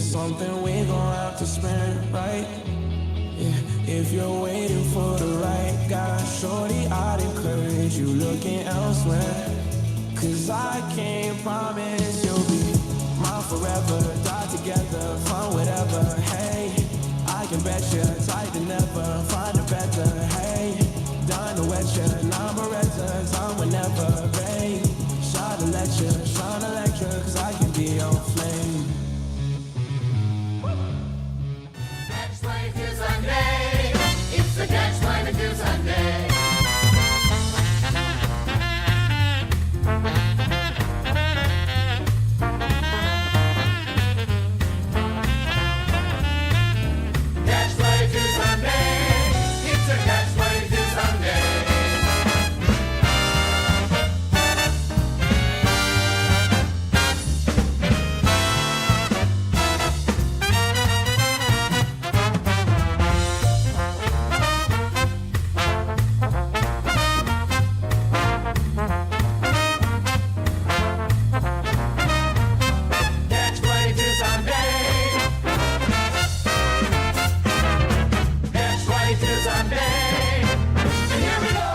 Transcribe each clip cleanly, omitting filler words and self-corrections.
something we gon' have to spend, right? Yeah, if you're waiting for the right guy, shorty, I'd encourage you looking elsewhere. Cause I can't promise you'll be mine forever. Die together, find whatever, hey. I can bet you tight to never find a better, hey. Done to wet you, non-beretta, time whenever, babe. Shot to lecture, shine electric, cause I can be on flame. Catch-22 Sunday, it's the Catch-22 Sunday. Catch-22 Sunday, it's a Catch-22 Sunday. Catch-22 Sunday. Catch-22 Sunday. Here we go.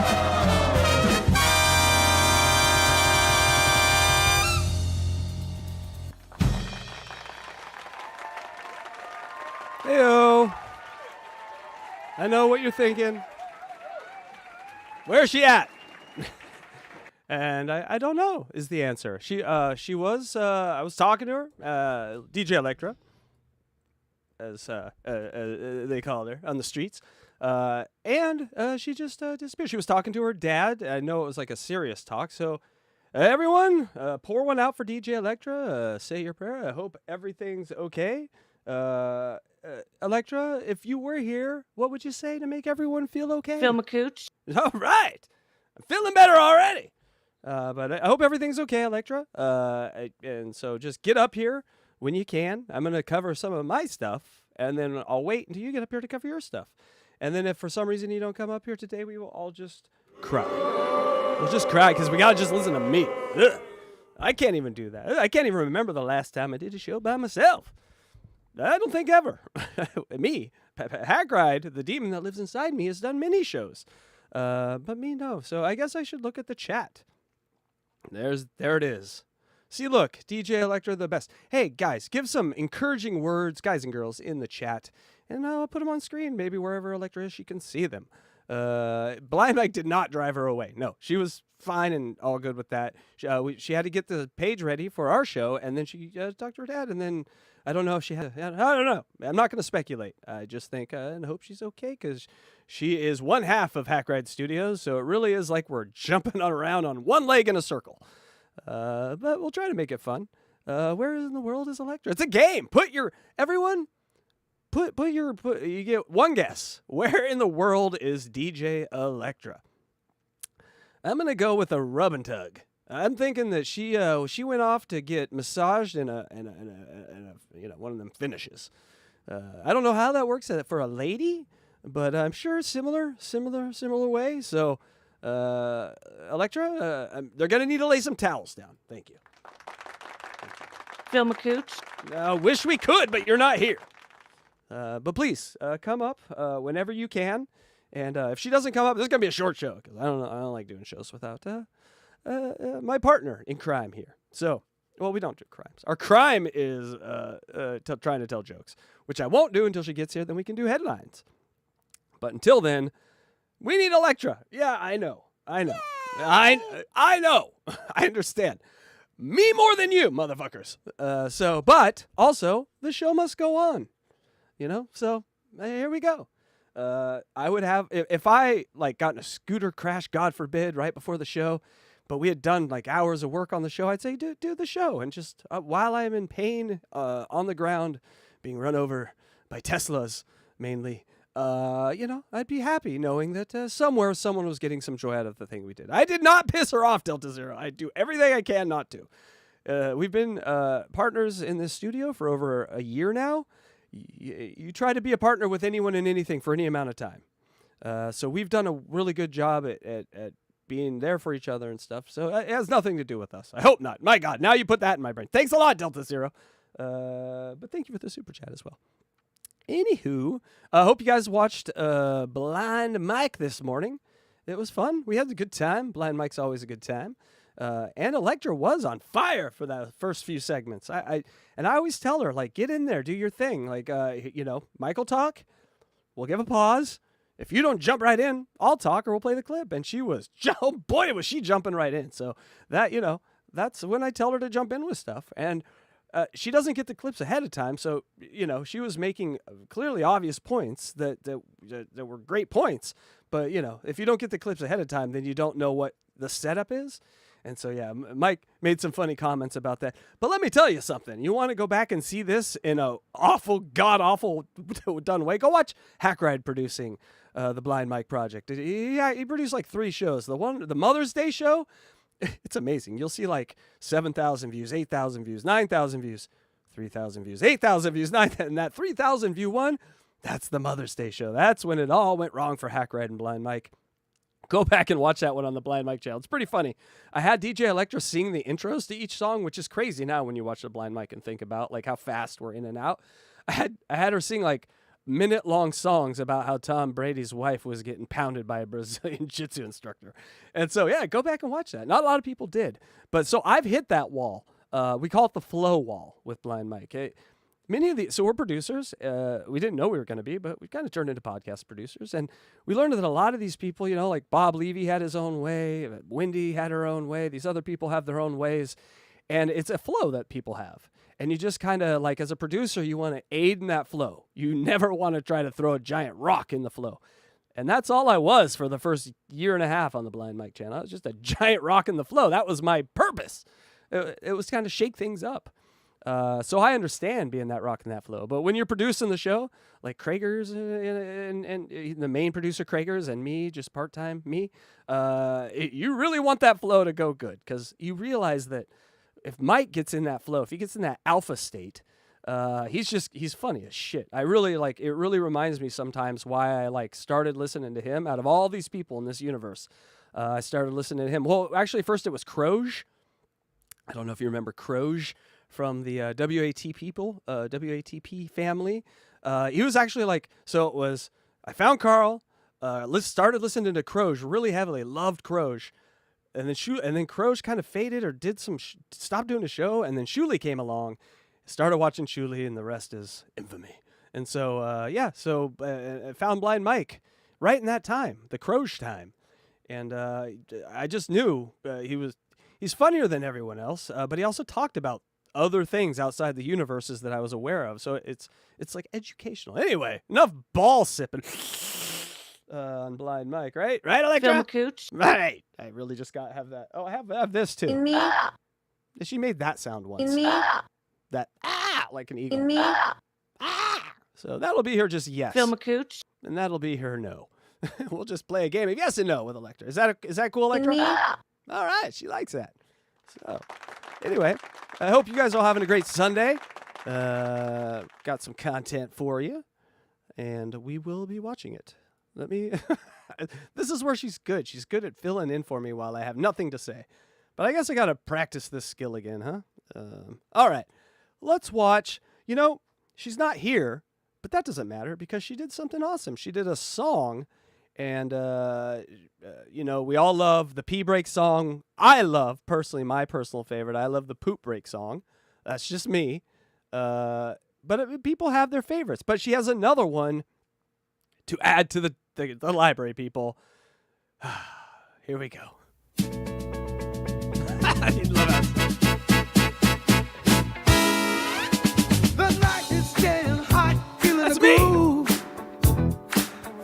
Heyo. I know what you're thinking. Where's she at? And I don't know is the answer. She was I was talking to her, DJ Electra, as they call her on the streets, and she just disappeared. She was talking to her dad. I know it was like a serious talk. So everyone, pour one out for DJ Electra. Say your prayer. I hope everything's okay. Electra, if you were here, what would you say to make everyone feel okay? Film a cooch. All right. I'm feeling better already. But I hope everything's okay, Electra. And so just get up here when you can. I'm going to cover some of my stuff, and then I'll wait until you get up here to cover your stuff. And then if for some reason you don't come up here today, we will all just cry. We'll just cry because we got to just listen to me. Ugh. I can't even do that. I can't even remember the last time I did a show by myself. I don't think ever. Me, Hackride, the demon that lives inside me, has done many shows. But me, no. So I guess I should look at the chat. There it is. See, look, DJ Electra, the best. Hey, guys, give some encouraging words, guys and girls, in the chat. And I'll put them on screen. Maybe wherever Electra is, she can see them. Blind Mike did not drive her away. No, she was fine and all good with that. She had to get the page ready for our show, and then she talked to her dad, and then I don't know if she had. I don't know. I'm not going to speculate. I just think and hope she's okay because she is one half of Hackride Studios, so it really is like we're jumping around on one leg in a circle. But we'll try to make it fun. Where in the world is Electra? It's a game. You get one guess. Where in the world is DJ Electra? I'm gonna go with a rub and tug. I'm thinking that she went off to get massaged in a one of them finishes. I don't know how that works for a lady, but I'm sure similar way. So Electra, they're gonna need to lay some towels down. Thank you. Film a cooch. Wish we could, but you're not here. But please come up whenever you can. And if she doesn't come up, this is gonna be a short show because I don't like doing shows without my partner in crime here. So, well, we don't do crimes. Our crime is trying to tell jokes, which I won't do until she gets here. Then we can do headlines. But until then, we need Electra. Yeah, I know. I know. I understand. Me more than you, motherfuckers. But also the show must go on. So here we go. I would have, if I got in a scooter crash, God forbid, right before the show, but we had done hours of work on the show, I'd say do the show. And just while I'm in pain on the ground, being run over by Teslas mainly, I'd be happy knowing that somewhere someone was getting some joy out of the thing we did. I did not piss her off, Delta Zero. I do everything I can not to. We've been partners in this studio for over a year now. You try to be a partner with anyone and anything for any amount of time. So we've done a really good job at being there for each other and stuff. So it has nothing to do with us. I hope not. My God, now you put that in my brain. Thanks a lot, Delta Zero. But thank you for the super chat as well. Anywho, I hope you guys watched Blind Mike this morning. It was fun. We had a good time. Blind Mike's always a good time. And Electra was on fire for that first few segments. I always tell her, like, get in there, do your thing. Like, Michael talk, we'll give a pause. If you don't jump right in, I'll talk or we'll play the clip. And she was, oh boy, was she jumping right in. So that, that's when I tell her to jump in with stuff. And she doesn't get the clips ahead of time. So, she was making clearly obvious points that were great points. But, if you don't get the clips ahead of time, then you don't know what the setup is. And so, yeah, Mike made some funny comments about that. But let me tell you something. You want to go back and see this in a awful, god-awful done way? Go watch Hackride producing the Blind Mike project. He produced like 3 shows. The Mother's Day show, it's amazing. You'll see like 7,000 views, 8,000 views, 9,000 views, 3,000 views, 8,000 views, 9,000. And that 3,000 view one, that's the Mother's Day show. That's when it all went wrong for Hackride and Blind Mike. Go back and watch that one on the Blind Mike channel. It's pretty funny. I had DJ Electra sing the intros to each song, which is crazy now when you watch the Blind Mike and think about like how fast we're in and out. I had her sing like minute-long songs about how Tom Brady's wife was getting pounded by a Brazilian jiu-jitsu instructor. And so, yeah, go back and watch that. Not a lot of people did. But so I've hit that wall. We call it the flow wall with Blind Mike. Many of these, so we're producers. We didn't know we were going to be, but we kind of turned into podcast producers. And we learned that a lot of these people, like Bob Levy had his own way, Wendy had her own way, these other people have their own ways. And it's a flow that people have. And you just kind of, like, as a producer, you want to aid in that flow. You never want to try to throw a giant rock in the flow. And that's all I was for the first year and a half on the Blind Mike channel. I was just a giant rock in the flow. That was my purpose. It was kind of shake things up. So I understand being that rock in that flow. But when you're producing the show, like Kragers and the main producer Kragers and me, just part-time me, you really want that flow to go good because you realize that if Mike gets in that flow, if he gets in that alpha state, he's funny as shit. I really it really reminds me sometimes why I started listening to him out of all these people in this universe. I started listening to him. Well, actually, first it was Croge. I don't know if you remember Croge from the WATP family. He was actually so it was, I found Carl, started listening to Croge really heavily, loved Croge. And then Croge kind of faded or did stopped doing a show. And then Shuley came along, started watching Shuley, and the rest is infamy. And so, I found Blind Mike right in that time, the Croge time. And I just knew he's funnier than everyone else, but he also talked about other things outside the universes that I was aware of. So it's like educational. Anyway, enough ball sipping on Blind Mike, right? Right, Electra? Film cooch. Right. I really just got to have that. Oh, I have this too. In me. She made that sound once. In me. That like an eagle. In me. So that'll be her just yes. Film cooch. And that'll be her no. We'll just play a game of yes and no with Electra. Is that cool, Electra? In me. All right, she likes that. So, anyway, I hope you guys are all having a great Sunday. Got some content for you, and we will be watching it. This is where she's good. She's good at filling in for me while I have nothing to say. But I guess I got to practice this skill again, huh? All right, let's watch. She's not here, but that doesn't matter because she did something awesome. She did a song. And, we all love the pee break song. I love, personally, my personal favorite, I love the poop break song. That's just me. But people have their favorites. But she has another one to add to the library, people. Here we go. I love it. The night is getting hot, feeling That's the me. groove.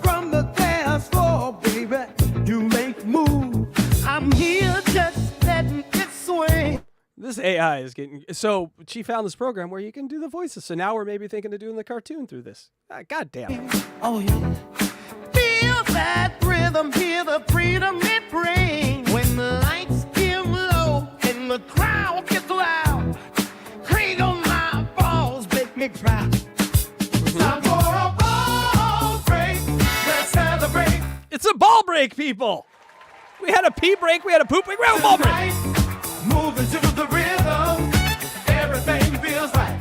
From the dance floor, baby, you make move. I'm here just letting it swing. This AI is getting... So she found this program where you can do the voices. So now we're maybe thinking of doing the cartoon through this. God damn it. Oh, yeah. Feel that rhythm, hear the freedom it brings. When the lights get low and the crowd gets loud, craig on my balls, make me proud. Time for a ball break. Let's celebrate. It's a ball break, people. We had a pee break. We had a poop break. We had a ball break. Moving to the rhythm. Everything feels right.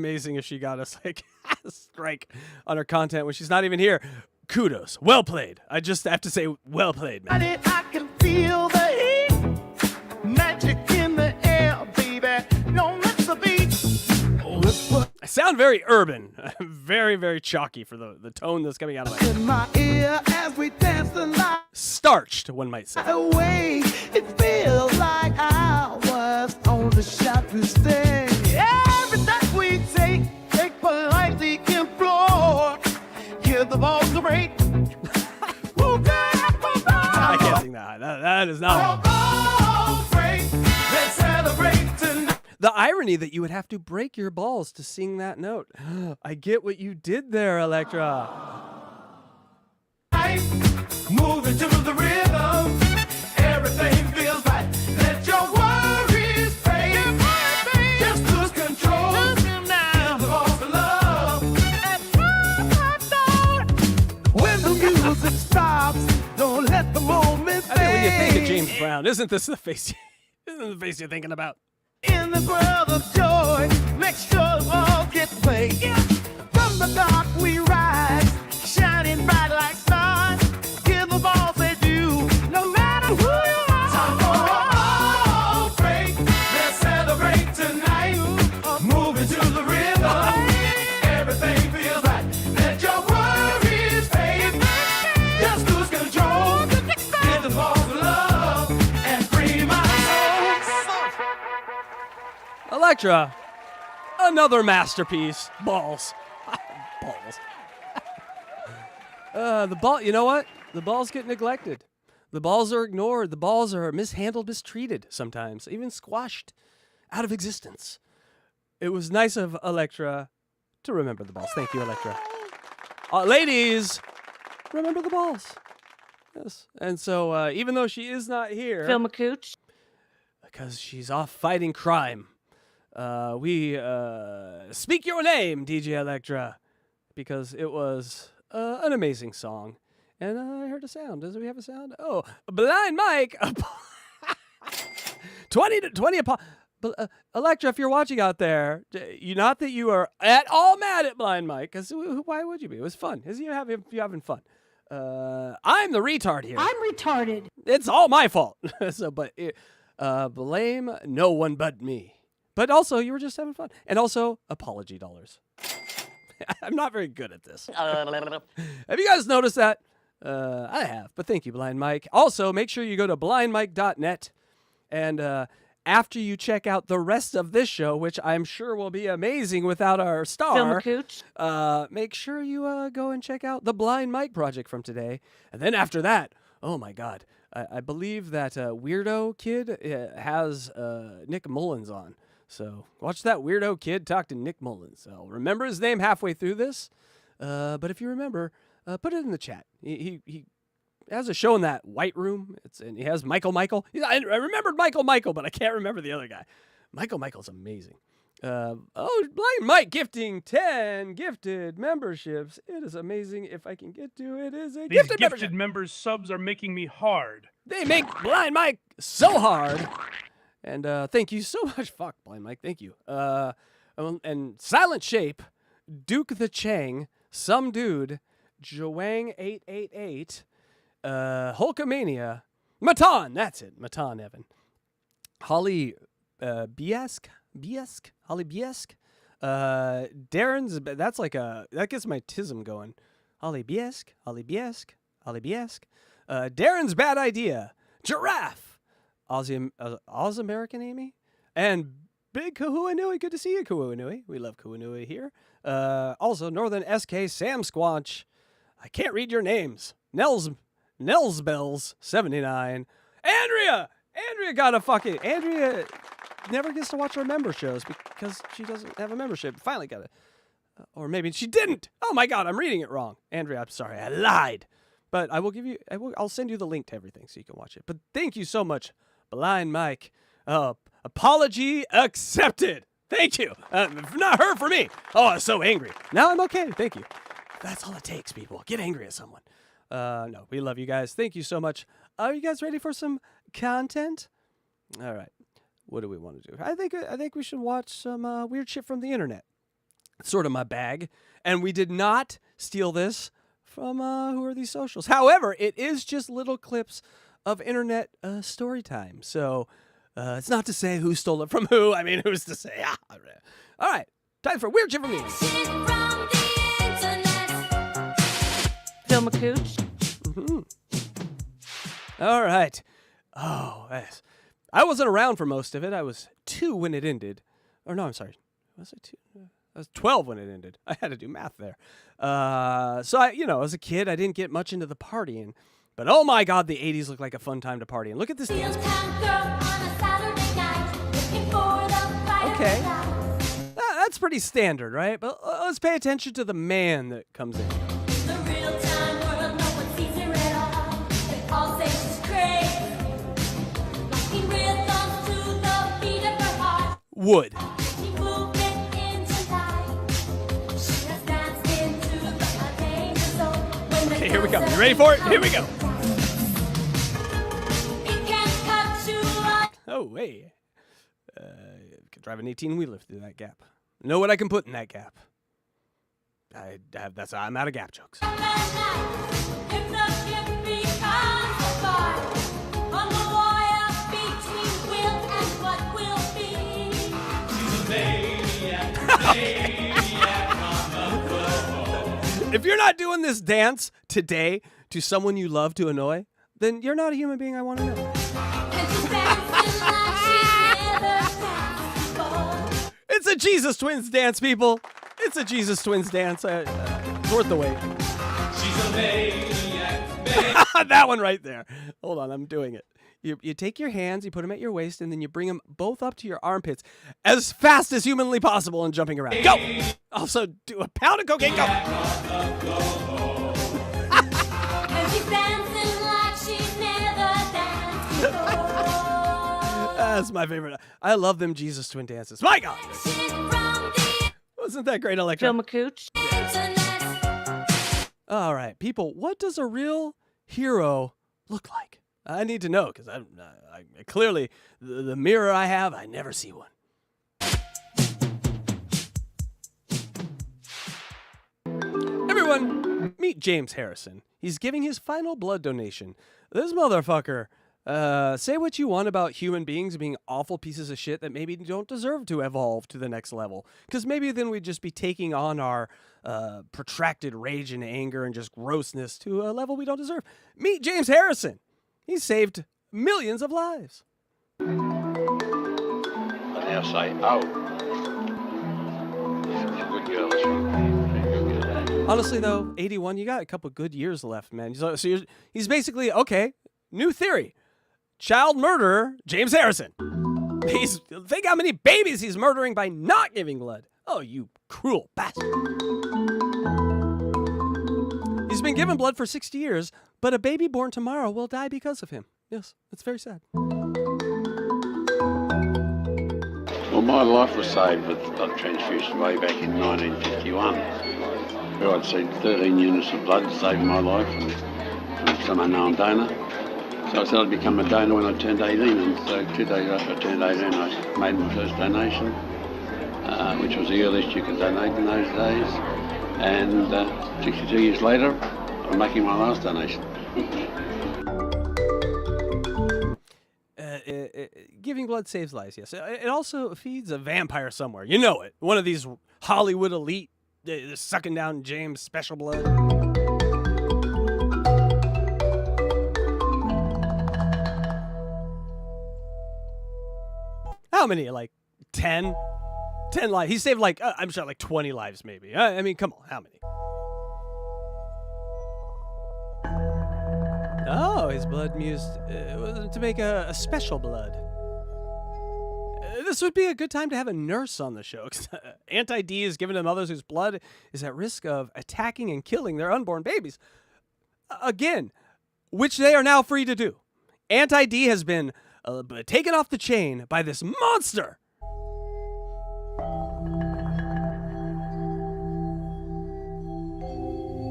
amazing if she got us like a strike on her content when she's not even here. Kudos. Well played. I just have to say, well played, man. I can feel the heat, magic in the air, baby. No miss a beat. I sound very urban, very, very chalky for the tone that's coming out of my In my ear as we dance the night starched, one might say. away, it feels like I was on the shopping stage. Every step we take politely implore. Hear the balls break. I can't sing that high. That is not. Let's celebrate tonight. The irony that you would have to break your balls to sing that note. I get what you did there, Electra. Moving to the rhythm, everything feels right. Let your worries fade. Just lose control. Now the balls of love. When the music stops, don't let the moment fade. I think when you think of James Brown, isn't this the face? Isn't the face you're thinking about? In the world of joy, make sure the ball gets played. From the dark we rise, shining bright like stars. Hear the ball say do, no matter who you are. Time for a ball break. Let's celebrate tonight. Moving to the rhythm, everything feels right. Let your worries fade. Just lose control. Hit the balls of love and free my soul. Electra, another masterpiece. Balls. Balls. The ball, you know what? The balls get neglected. The balls are ignored. The balls are mishandled, mistreated sometimes, even squashed out of existence. It was nice of Electra to remember the balls. Thank you, Electra. Ladies, remember the balls. Yes. And so, even though she is not here, Phil McCooch. because she's off fighting crime, we speak your name, DJ Electra, because it was an amazing song. And I heard a sound. Does we have a sound? Oh, Blind Mike. 20 Electra, if you're watching out there, not that you are at all mad at Blind Mike, because why would you be? It was fun. Is you having fun? I'm the retard here. I'm retarded. It's all my fault. Blame no one but me. But also, you were just having fun. And also, apology dollars. I'm not very good at this. Have you guys noticed that? I have, but thank you, Blind Mike. Also, make sure you go to blindmike.net, and after you check out the rest of this show, which I'm sure will be amazing without our star, Phil McCooch. make sure you go and check out the Blind Mike project from today. And then after that, oh my God, I believe that weirdo kid has Nick Mullins on. So watch that weirdo kid talk to Nick Mullins. I'll remember his name halfway through this, but if you remember, put it in the chat. He has a show in that white room. And he has Michael. I remembered Michael, but I can't remember the other guy. Michael's amazing. Blind Mike gifting 10 gifted memberships. It is amazing. If I can get to it, is a These gifted gifted membership. members subs are making me hard. They make Blind Mike so hard. And thank you so much. Fuck, Blind Mike. Thank you. And Silent Shape, Duke the Chang, Some Dude, Joang888, Hulkamania, Matan, that's it. Matan Evan. Holly Biesk. Holly Biesk. Darren's, that's like that gets my tism going. Holly Biesk. Darren's Bad Idea. Giraffe. Oz American Amy. And Big Kahuanui. Good to see you, Kahuanui. We love Kahuanui here. Also, Northern SK Sam Squanch. I can't read your names. Nels Bells 79. Andrea got a fucking Andrea never gets to watch our member shows because she doesn't have a membership. Finally got it. Or maybe she didn't. Oh my God, I'm reading it wrong. Andrea, I'm sorry, I lied. But I'll send you the link to everything so you can watch it. But thank you so much, Blind Mike. Apology accepted. Thank you. Not her for me. Oh, I was so angry. Now I'm okay. Thank you. That's all it takes, people. Get angry at someone. No, we love you guys. Thank you so much. Are you guys ready for some content? All right. What do we want to do? I think we should watch some weird shit from the internet. sort of my bag. And we did not steal this from who are these socials. However, it is just little clips of internet story time. So it's not to say who stole it from who. I mean, who's to say? All right, time for Weird Shit from Me. Film a cooch. All right. Oh, yes. I wasn't around for most of it. I was 2 when it ended. Or no, I'm sorry. Was I 2? I was 12 when it ended. I had to do math there. So I, as a kid, I didn't get much into the partying. But oh my God, the 80s looked like a fun time to party. And look at this. Okay. That's pretty standard, right? But let's pay attention to the man that comes in. Wood. Okay, here we go. You ready for it? Here we go. Oh, hey. Could drive an 18-wheeler through that gap. Know what I can put in that gap. I'm out of gap jokes. If you're not doing this dance today to someone you love to annoy, then you're not a human being I want to know. It's a Jesus Twins dance, people. It's a Jesus Twins dance. It's worth the wait. She's a maniac. That one right there. Hold on, I'm doing it. You take your hands, you put them at your waist, and then you bring them both up to your armpits as fast as humanly possible and jumping around. Go! Also, do a pound of cocaine. Go! That's my favorite. I love them Jesus Twin dances. My God! Wasn't that great, Electra? Film a cooch. All right, people, what does a real hero look like? I need to know, because I clearly, the mirror I have, I never see one. Everyone, meet James Harrison. He's giving his final blood donation. This motherfucker, say what you want about human beings being awful pieces of shit that maybe don't deserve to evolve to the next level. Because maybe then we'd just be taking on our protracted rage and anger and just grossness to a level we don't deserve. Meet James Harrison. He saved millions of lives. I now say, oh. Good girl. Honestly, though, 81, you got a couple good years left, man. So he's basically, okay, new theory. Child murderer, James Harrison. Think how many babies he's murdering by not giving blood. Oh, you cruel bastard. He's been giving blood for 60 years, but a baby born tomorrow will die because of him. Yes, it's very sad. Well, my life was saved with blood transfusion way back in 1951. Where I'd seen 13 units of blood saving my life from some unknown donor. So I said I'd become a donor when I turned 18, and so 2 days after I turned 18, I made my first donation, which was the earliest you could donate in those days. And 62 years later, I'm making my last donation. Giving blood saves lives, yes. It also feeds a vampire somewhere. You know it. One of these Hollywood elite sucking down James' special blood. How many? Like 10? 10 lives. He saved I'm sure 20 lives maybe. I mean, come on. How many? Oh, his blood used to make a special blood. This would be a good time to have a nurse on the show. Anti-D is given to mothers whose blood is at risk of attacking and killing their unborn babies. Again, which they are now free to do. Anti-D has been taken off the chain by this monster.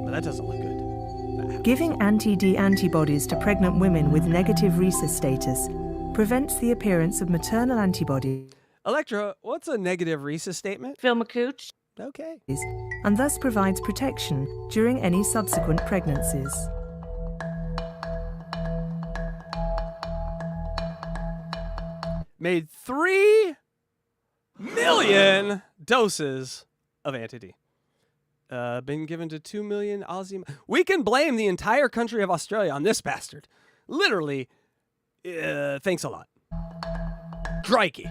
But that doesn't look good. Giving anti-D antibodies to pregnant women with negative rhesus status prevents the appearance of maternal antibody. Electra, what's a negative rhesus statement? Film a cooch. Okay. and thus provides protection during any subsequent pregnancies. Made 3 million doses of Anti-D. Been given to 2 million Aussie. We can blame the entire country of Australia on this bastard. Literally, thanks a lot. Crikey.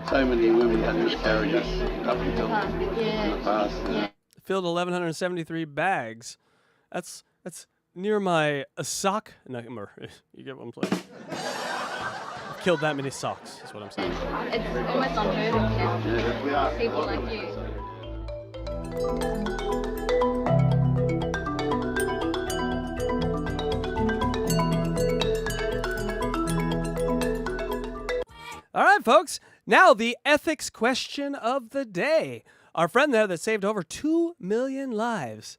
So many women had miscarriages up until in the past. Filled 1,173 bags. That's near my sock number. You get what I'm saying? I've killed that many socks, is what I'm saying. It's almost unheard of now. People like you. All right, folks. Now the ethics question of the day. Our friend there that saved over 2 million lives.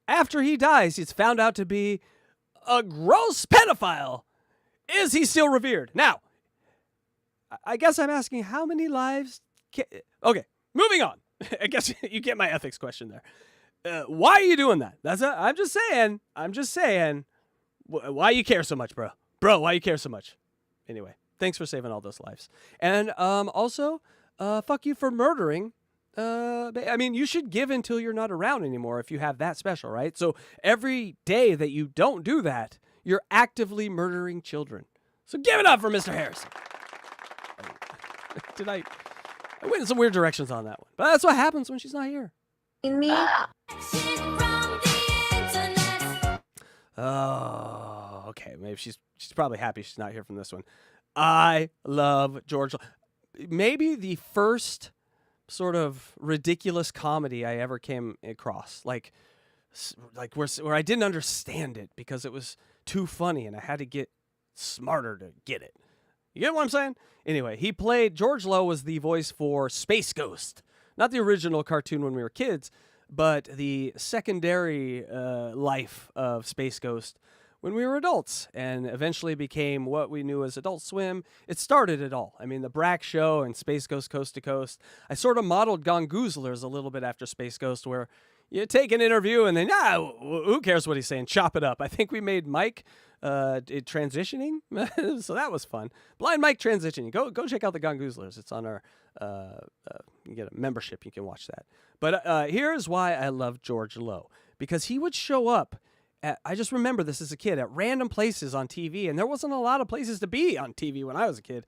After he dies, he's found out to be a gross pedophile. Is he still revered? Now, I guess I'm asking how many lives... Okay, moving on. I guess you get my ethics question there. Why are you doing that? I'm just saying. Why you care so much, bro? Bro, why you care so much? Anyway, thanks for saving all those lives. And also, fuck you for murdering. I mean, you should give until you're not around anymore if you have that special, right? So every day that you don't do that, you're actively murdering children. So give it up for Mr. Harrison. I went in some weird directions on that one. But that's what happens when she's not here. Oh, okay. Maybe she's probably happy she's not here from this one. I love George. Maybe the first sort of ridiculous comedy I ever came across, like where I didn't understand it because it was too funny and I had to get smarter to get it. You get what I'm saying? Anyway, George Lowe was the voice for Space Ghost, not the original cartoon when we were kids, but the secondary life of Space Ghost when we were adults, and eventually became what we knew as Adult Swim. It started it all. I mean, the Brack Show and Space Ghost Coast to Coast. I sort of modeled Gongoozlers a little bit after Space Ghost, where you take an interview and then, who cares what he's saying? Chop it up. I think we made Mike transitioning, so that was fun. Blind Mike transitioning. Go check out the Gongoozlers. It's on our, you get a membership. You can watch that. But here's why I love George Lowe, because he would show up I just remember this as a kid, at random places on TV, and there wasn't a lot of places to be on TV when I was a kid,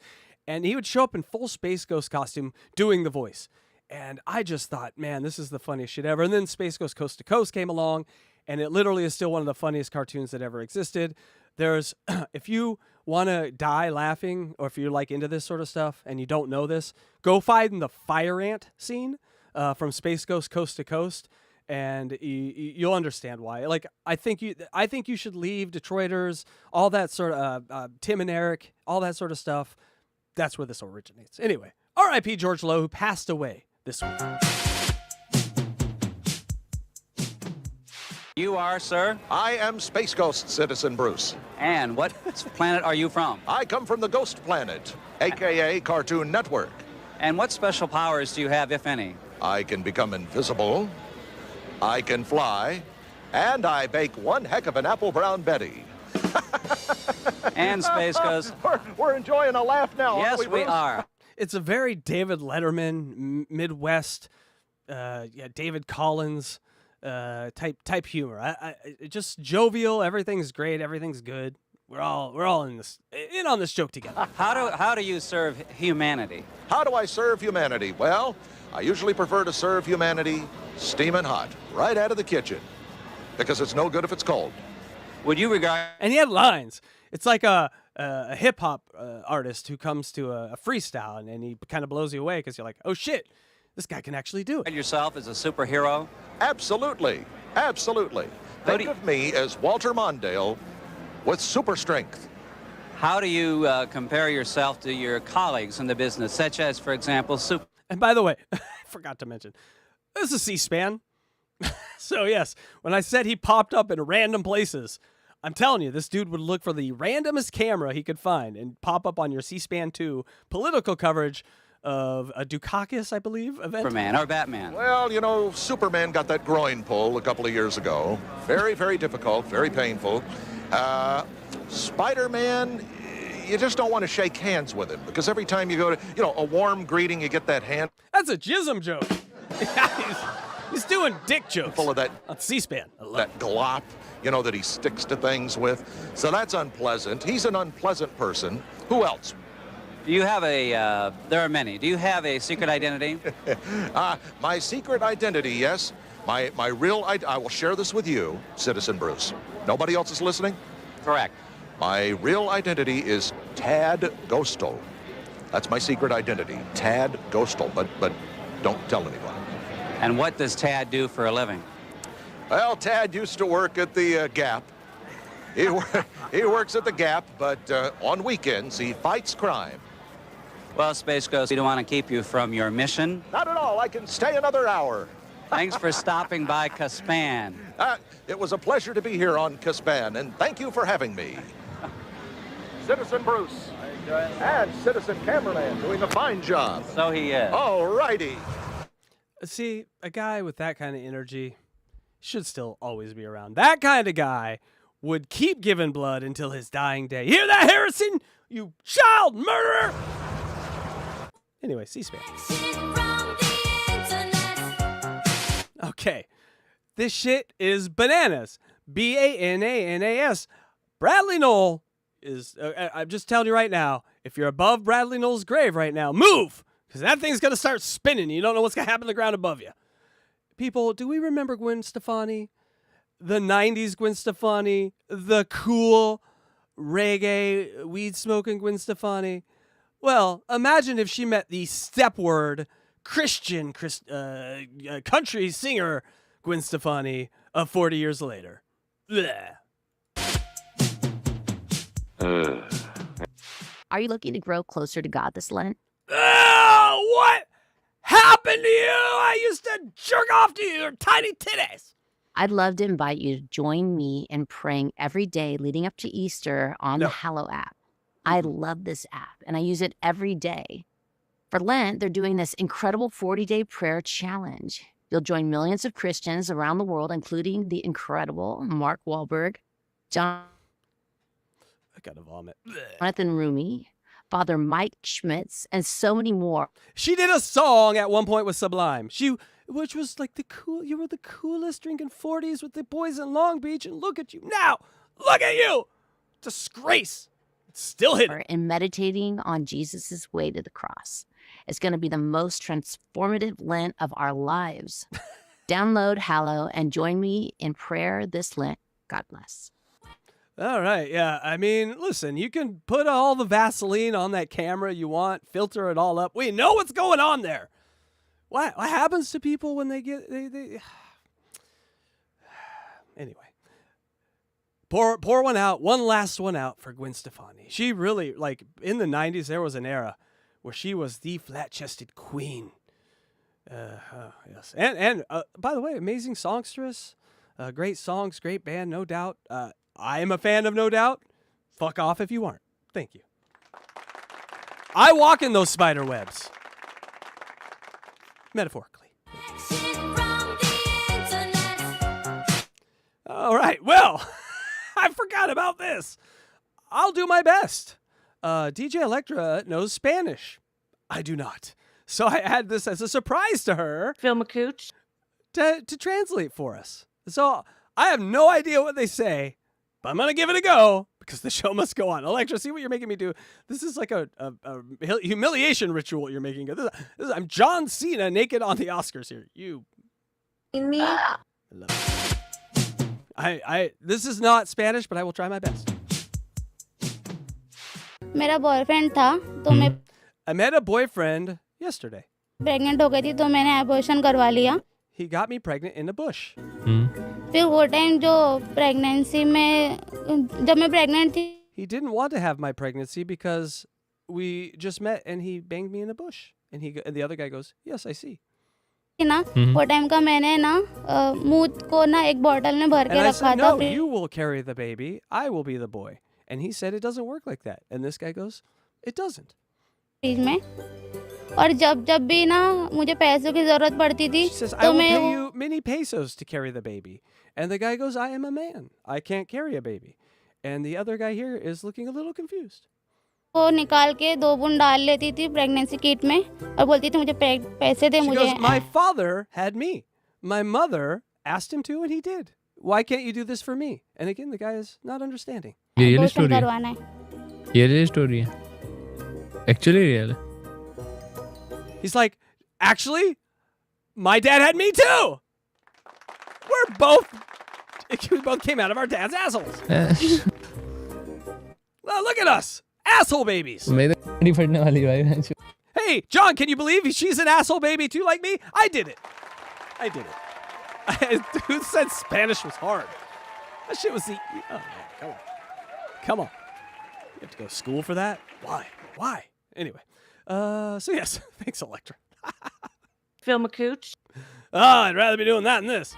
and he would show up in full Space Ghost costume doing the voice, and I just thought, man, this is the funniest shit ever. And then Space Ghost Coast to Coast came along, and it literally is still one of the funniest cartoons that ever existed. There's, if you want to die laughing, or if you're like into this sort of stuff and you don't know this, go find the Fire Ant scene from Space Ghost Coast to Coast. And you'll understand why. Like, I think you should leave Detroiters, all that sort of Tim and Eric, all that sort of stuff. That's where this originates. Anyway, R.I.P. George Lowe, who passed away this week. You are, sir? I am Space Ghost Citizen Bruce. And what planet are you from? I come from the Ghost Planet, a.k.a. Cartoon Network. And what special powers do you have, if any? I can become invisible, I can fly, and I bake one heck of an apple brown Betty. And Space Ghost. We're enjoying a laugh now, yes, aren't we, we Bruce? are. It's a very David Letterman, Midwest, David Collins type humor. I just jovial. Everything's great. Everything's good. We're all in on this joke together. How do you serve humanity? How do I serve humanity? Well, I usually prefer to serve humanity steaming hot, right out of the kitchen, because it's no good if it's cold. Would you regard... And he had lines. It's like a hip-hop artist who comes to a freestyle, and he kind of blows you away because you're like, oh, shit, this guy can actually do it. yourself as a superhero? Absolutely. Absolutely. Think of me as Walter Mondale with super strength. How do you compare yourself to your colleagues in the business, such as, for example, And by the way, I forgot to mention, this is C-SPAN. So yes, when I said he popped up in random places, I'm telling you, this dude would look for the randomest camera he could find and pop up on your C-SPAN 2 political coverage of a Dukakis, I believe, event. Superman or Batman. Well, you know, Superman got that groin pull a couple of years ago. Very, very difficult, very painful. Spider-Man, you just don't want to shake hands with him because every time you go to, you know, a warm greeting, you get that hand. That's a jism joke. he's doing dick jokes. Full of that on C-SPAN. That glop, you know, that he sticks to things with. So that's unpleasant. He's an unpleasant person. Who else? Do you have a, there are many. Do you have a secret identity? My secret identity, yes. My real I will share this with you, Citizen Bruce. Nobody else is listening? Correct. My real identity is Tad Ghostal. That's my secret identity, Tad Ghostal, but don't tell anyone. And what does Tad do for a living? Well, Tad used to work at the Gap. He works at the Gap, but on weekends he fights crime. Well, Space Ghost, we don't want to keep you from your mission. Not at all. I can stay another hour. Thanks for stopping by CASPAN. It was a pleasure to be here on CASPAN, and thank you for having me. Citizen Bruce and Citizen Cameraman doing a fine job. So he is. All righty. See, a guy with that kind of energy should still always be around. That kind of guy would keep giving blood until his dying day. Hear that, Harrison? You child murderer! Anyway, C-SPAN. Okay. This shit is bananas. B-A-N-A-N-A-S. Bradley Knoll is... I'm just telling you right now, if you're above Bradley Knoll's grave right now, move! Because that thing's going to start spinning. You don't know what's going to happen to the ground above you. People, do we remember Gwen Stefani? The 90s Gwen Stefani? The cool reggae weed-smoking Gwen Stefani? Well, imagine if she met the step-word Christian country singer Gwen Stefani of 40 years later. Blech. Are you looking to grow closer to God this Lent? Oh, what happened to you? I used to jerk off to your tiny titties. I'd love to invite you to join me in praying every day leading up to Easter on the Hallow app. I love this app, and I use it every day. For Lent, they're doing this incredible 40-day prayer challenge. You'll join millions of Christians around the world, including the incredible Mark Wahlberg, I gotta vomit. Jonathan Rumi, Father Mike Schmitz, and so many more. She did a song at one point with Sublime. Which was like you were the coolest drinking 40s with the boys in Long Beach, and look at you now. Look at you. Disgrace. It's still hitting. And meditating on Jesus' way to the cross. It's going to be the most transformative Lent of our lives. Download Hallow and join me in prayer this Lent. God bless. All right, yeah. I mean, listen, you can put all the Vaseline on that camera you want, filter it all up. We know what's going on there. What happens to people when they get... They... Anyway. Pour one out, one last one out for Gwen Stefani. She really, like, in the 90s, there was an era where she was the flat-chested queen. Yes. And by the way, amazing songstress. Great songs, great band, no doubt. I am a fan of No Doubt. Fuck off if you aren't. Thank you. I walk in those spider webs. Metaphorically. All right, well... I forgot about this. I'll do my best. DJ Electra knows Spanish. I do not. So I add this as a surprise to her. Film a cooch. To translate for us. So I have no idea what they say, but I'm going to give it a go because the show must go on. Electra, see what you're making me do. This is like a humiliation ritual you're making. I'm John Cena naked on the Oscars here. You. In me. I love it. This is not Spanish, but I will try my best. मेरा boyfriend था तो मैं I met a boyfriend yesterday. Pregnant हो गई थी तो मैंने abortion करवा लिया. He got me pregnant in a bush. फिर वो टाइम जो प्रेगनेंसी में जब मैं प्रेग्नेंट थी. He didn't want to have my pregnancy because we just met and he banged me in a bush. And the other guy goes, "Yes, I see." ना वो time का मैंने ना मुंह को ना एक बॉटल में भर के रखा था. No, you will carry the baby. I will be the boy. And he said it doesn't work like that. And this guy goes, "It doesn't." Fridge में और जब जब भी ना मुझे पैसों की जरूरत पड़ती थी She says, I तो will मैं pay you many pesos to carry the baby. And the guy goes, I am a man. I can't carry a baby. And the other guy here is looking a little confused. वो निकाल के 2 बूंद डाल लेती थी pregnancy kit में और बोलती थी मुझे पैसे दे She मुझे goes, my father had me. My mother asked him to, and he did. Why can't you do this for me? And again, the guy is not understanding. ये रियल अबॉर्शन स्टोरी है, करवाना है। ये real story है, actually real है। He's like, actually, my dad had me too. We both came out of our dad's assholes. Well, look at us, asshole babies. मेरे गाड़ी फटने वाली है भाई। Hey, John, can you believe she's an asshole baby too, like me? I did it. Who said Spanish was hard? That shit was the. Oh, man, come on. You have to go to school for that? Why? Anyway, so yes, thanks, Electra. Film a cooch. Oh, I'd rather be doing that than this.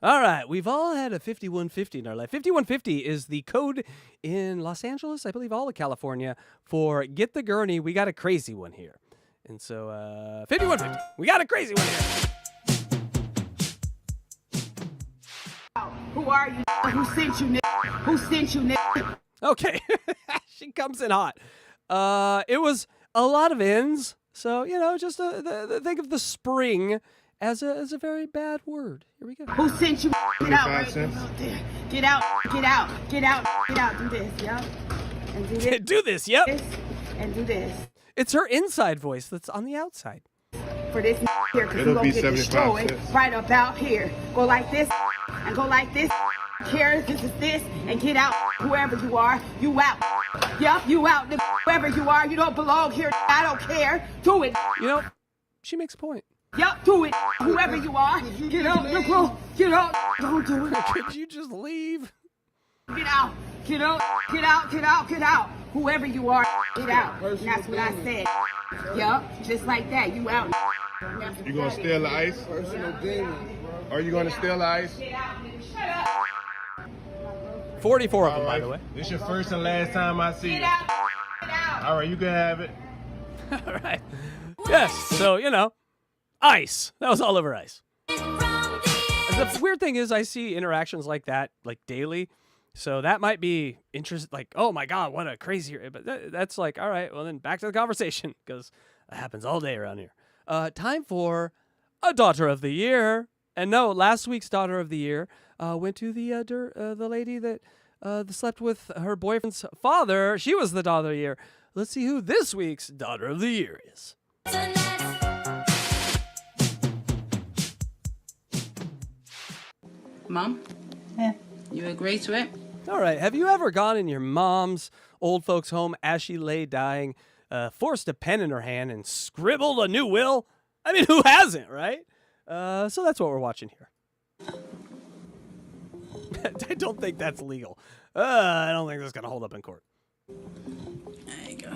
All right, we've all had a 5150 in our life. 5150 is the code in Los Angeles, I believe all of California, for get the gurney. We got a crazy one here. And so, 5150, we got a crazy one here. Who are you? Who sent you, nigga? Who sent you, nigga? Okay, she comes in hot. It was a lot of ends, so, just think of the spring as a very bad word. Here we go. Who sent you? Get out right now. Get out. Get out. Get out. Get out. Do this, yep. And do this. Do this, yep. And do this. It's her inside voice that's on the outside. For this here, because you're going to get destroyed right about here. Go like this and go like this. Here, this is this, and get out. Whoever you are, you out. Yep, you out. Whoever you are, you don't belong here. I don't care. Do it. She makes a point. Yep, do it. Whoever you are, get out. Get out. Don't do it. Could you just leave? Get out. Get out. Get out. Get out. Get out. Whoever you are, get out. That's what I said. Yep, just like that. You out. You gonna steal the ice? Are you gonna steal the ice? 44 of them, by the way. This your first and last time I see you. All right, you can have it. All right. Yes, so, ice. That was all over ice. The weird thing is I see interactions like that, like daily. So that might be interesting. Like, oh my God, what a crazy. But that's like, all right, well then back to the conversation because that happens all day around here. Time for a Daughter of the Year. And no, last week's Daughter of the Year went to the lady that slept with her boyfriend's father. She was the Daughter of the Year. Let's see who this week's Daughter of the Year is. Mom? Yeah. You agree to it? All right. Have you ever gone in your mom's old folks' home as she lay dying, forced a pen in her hand and scribbled a new will? I mean, who hasn't, right? So that's what we're watching here. I don't think that's legal. I don't think that's going to hold up in court. There you go.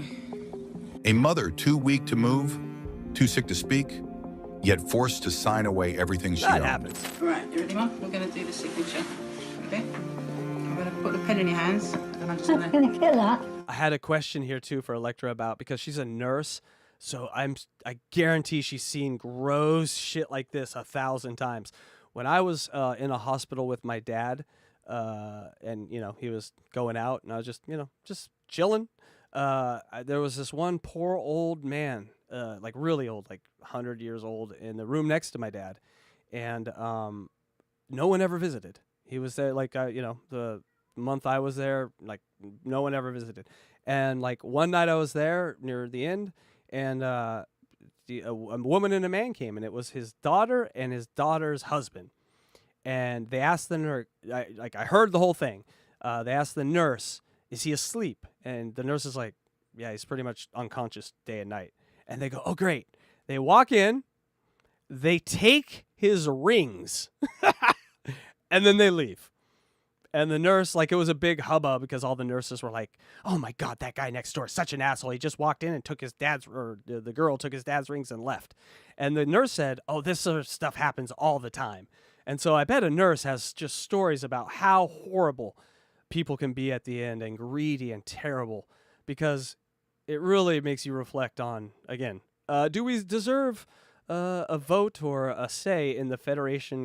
A mother too weak to move, too sick to speak, yet forced to sign away everything she owned. That happens. Right, you ready, Mom? We're going to do the signature. Okay? I'm going to put the pen in your hands, and I'm just going to kill her. I had a question here too for Electra about because she's a nurse, so I guarantee she's seen gross shit like this 1,000 times. When I was in a hospital with my dad, and he was going out, and I was just chilling. There was this one poor old man, like really old, like 100 years old, in the room next to my dad, and no one ever visited. He was there, like the month I was there, like no one ever visited. And like one night I was there near the end, and a woman and a man came, and it was his daughter and his daughter's husband. And they asked the nurse, I heard the whole thing. They asked the nurse, is he asleep? And the nurse is like, yeah, he's pretty much unconscious day and night. And they go, oh, great. They walk in, they take his rings, and then they leave. And the nurse, like, it was a big hubbub because all the nurses were like, oh my God, that guy next door is such an asshole. He just walked in and took his dad's, or the girl took his dad's rings and left. And the nurse said, oh, this sort of stuff happens all the time. And so I bet a nurse has just stories about how horrible people can be at the end and greedy and terrible, because it really makes you reflect on, again, do we deserve a vote or a say in the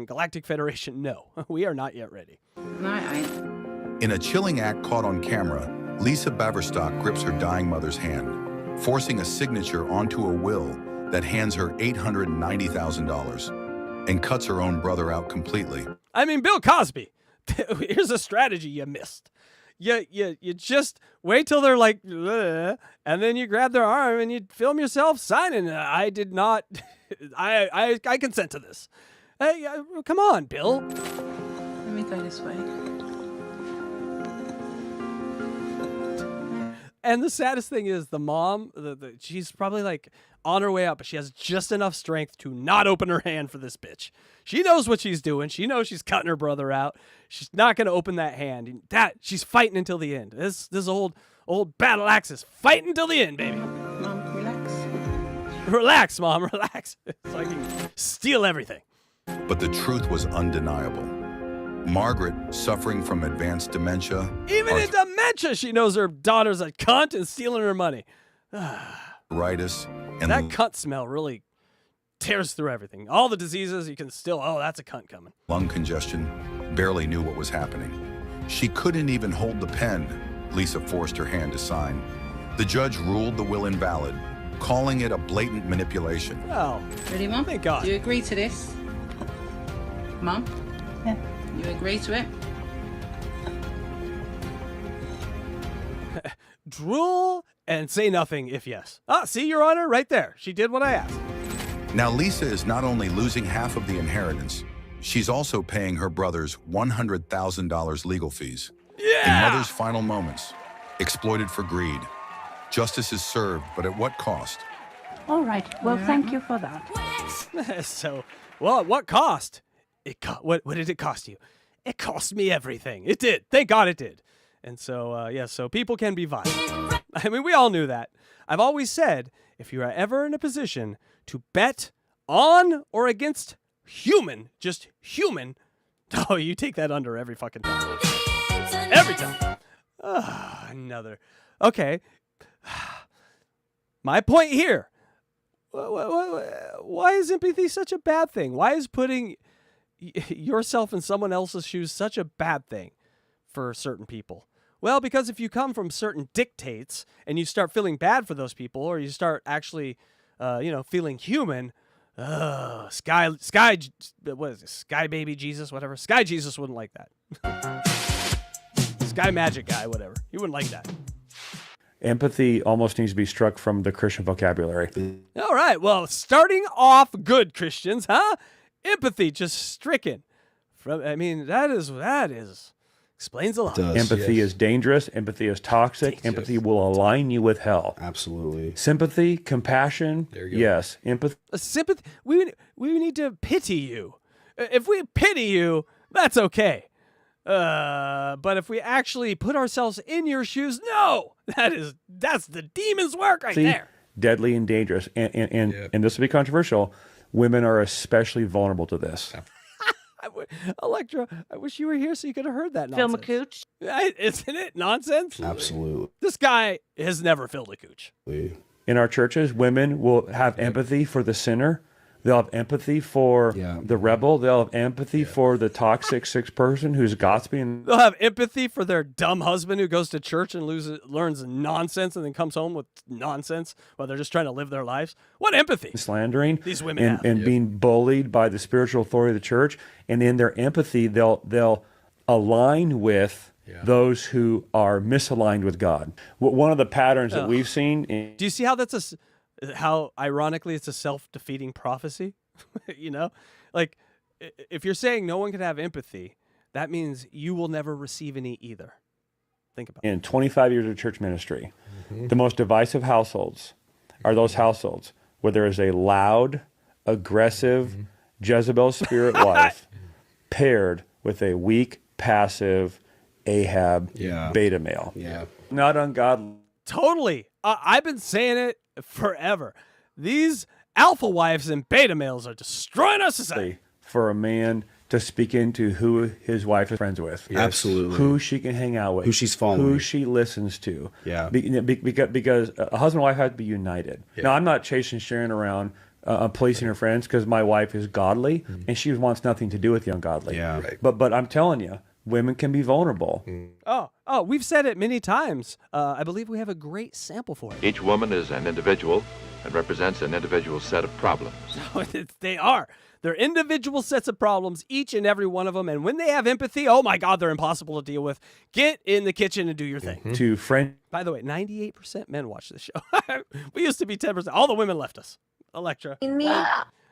Galactic Federation? No, we are not yet ready. No, I ain't. In a chilling act caught on camera, Lisa Baverstock grips her dying mother's hand, forcing a signature onto a will that hands her $890,000 and cuts her own brother out completely. I mean, Bill Cosby, here's a strategy you missed. You just wait till they're like, ugh, and then you grab their arm and you film yourself signing. I did not, I consent to this. Hey, come on, Bill. Let me go this way. And the saddest thing is the mom, she's probably like on her way up, but she has just enough strength to not open her hand for this bitch. She knows what she's doing. She knows she's cutting her brother out. She's not going to open that hand. She's fighting until the end. This old battle axe is fighting until the end, baby. Mom, relax. Relax, Mom, relax. So I can steal everything. But the truth was undeniable. Margaret, suffering from advanced dementia. Even in dementia, she knows her daughter's a cunt and stealing her money. Arthritis and that cunt smell really tears through everything. All the diseases, you can still, that's a cunt coming. Lung congestion, barely knew what was happening. She couldn't even hold the pen Lisa forced her hand to sign. The judge ruled the will invalid, calling it a blatant manipulation. Oh, ready, Mom? Thank God. Do you agree to this? Mom? Yeah. You agree to it? Drool and say nothing if yes. See, Your Honor, right there. She did what I asked. Now, Lisa is not only losing half of the inheritance, she's also paying her brother's $100,000 legal fees. Yeah! In Mother's final moments, exploited for greed. Justice is served, but at what cost? All right. Well, thank you for that. So, well, at what cost? What did it cost you? It cost me everything. It did. Thank God it did. And so, so people can be violent. I mean, we all knew that. I've always said, if you are ever in a position to bet on or against just human, oh, you take that under every fucking time. Every time. Another. Okay. My point here. Why is empathy such a bad thing? Why is putting yourself in someone else's shoes such a bad thing for certain people? Well, because if you come from certain dictates and you start feeling bad for those people, or you start actually, feeling human, Sky Baby Jesus, whatever. Sky Jesus wouldn't like that. Sky Magic Guy, whatever. He wouldn't like that. Empathy almost needs to be struck from the Christian vocabulary. All right. Well, starting off good, Christians, huh? Empathy just stricken. That is explains a lot. Empathy is dangerous. Empathy is toxic. Empathy will align you with hell. Absolutely. Sympathy, compassion. There you go. Yes. Empathy. Sympathy. We need to pity you. If we pity you, that's okay. But if we actually put ourselves in your shoes, no, that's the demon's work right there. Deadly and dangerous. And this will be controversial. Women are especially vulnerable to this. Electra, I wish you were here so you could have heard that Film nonsense. a cooch. Isn't it nonsense? Absolutely. This guy has never filled a cooch. In our churches, women will have empathy for the sinner. They'll have empathy for the rebel. They'll have empathy for the toxic sick person who's gossiping. They'll have empathy for their dumb husband who goes to church and learns nonsense and then comes home with nonsense while they're just trying to live their lives. What empathy? Slandering these women and being bullied by the spiritual authority of the church. And in their empathy, they'll align with those who are misaligned with God. One of the patterns that we've seen. Do you see how how ironically it's a self-defeating prophecy? Like if you're saying no one can have empathy, that means you will never receive any either. Think about it. In 25 years of church ministry, the most divisive households are those households where there is a loud, aggressive Jezebel spirit wife paired with a weak, passive Ahab beta male. Yeah. Not ungodly. Totally. I've been saying it forever. These alpha wives and beta males are destroying our society. For a man to speak into who his wife is friends with. Yes. Absolutely. Who she can hang out with. Who she's following. Who she listens to. Yeah. Because a husband and wife have to be united. Yeah. Now, I'm not chasing Sharon around policing her friends because my wife is godly and she wants nothing to do with the ungodly. Yeah. Right. But I'm telling you, women can be vulnerable. Oh, we've said it many times. I believe we have a great sample for it. Each woman is an individual and represents an individual set of problems. They are. They're individual sets of problems, each and every one of them. And when they have empathy, oh my God, they're impossible to deal with. Get in the kitchen and do your thing. To friend. By the way, 98% men watch this show. We used to be 10%. All the women left us. Electra.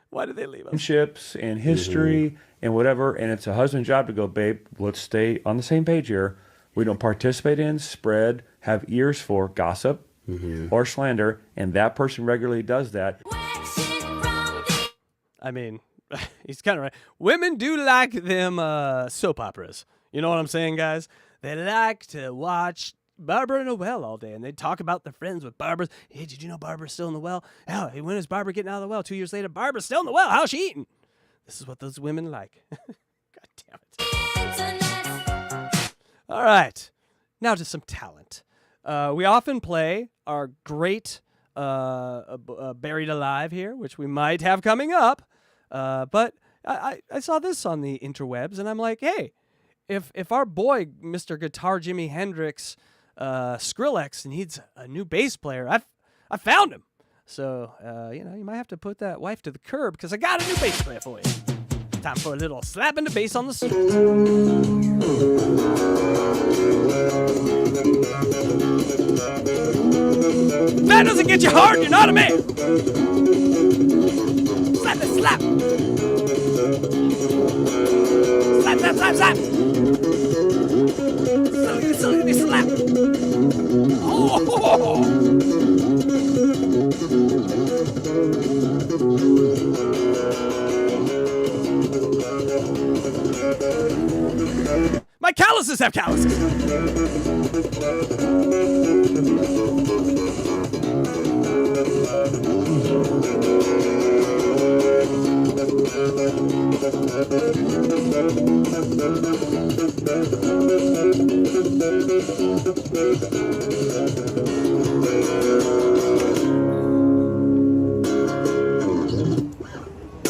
Why did they leave us? Friendships and history and whatever. And it's a husband's job to go, babe, let's stay on the same page here. We don't participate in, spread, have ears for gossip or slander. And that person regularly does that. I mean, he's kind of right. Women do like them soap operas. You know what I'm saying, guys? They like to watch Barbara in a well all day, and they talk about their friends with Barbara. Hey, did you know Barbara's still in the well? Oh, hey, when is Barbara getting out of the well? 2 years later, Barbara's still in the well. How's she eating? This is what those women like. God damn it. All right. Now to some talent. We often play our great Buried Alive here, which we might have coming up. But I saw this on the interwebs, and I'm like, hey, if our boy, Mr. Guitar Jimi Hendrix, Skrillex, needs a new bass player, I found him. So, you might have to put that wife to the curb because I got a new bass player for you. Time for a little slap in the bass on the street. If that doesn't get you hard, you're not a man. Slap and slap. Slap, slap, slap, slap. Silly slap. Oh. My calluses have calluses.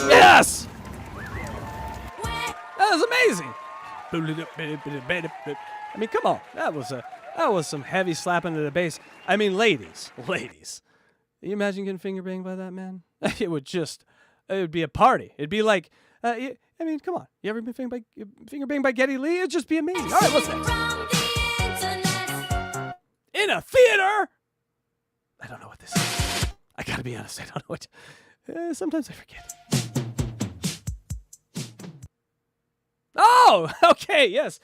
Yes! That was amazing. I mean, come on. That was some heavy slapping to the bass. I mean, ladies. Can you imagine getting finger banged by that man? It would be a party. It'd be like, I mean, come on. You ever been finger banged by Geddy Lee? It'd just be amazing. All right, what's next? In a theater? I don't know what this is. I gotta be honest. I don't know what. Sometimes I forget. Oh, okay, yes.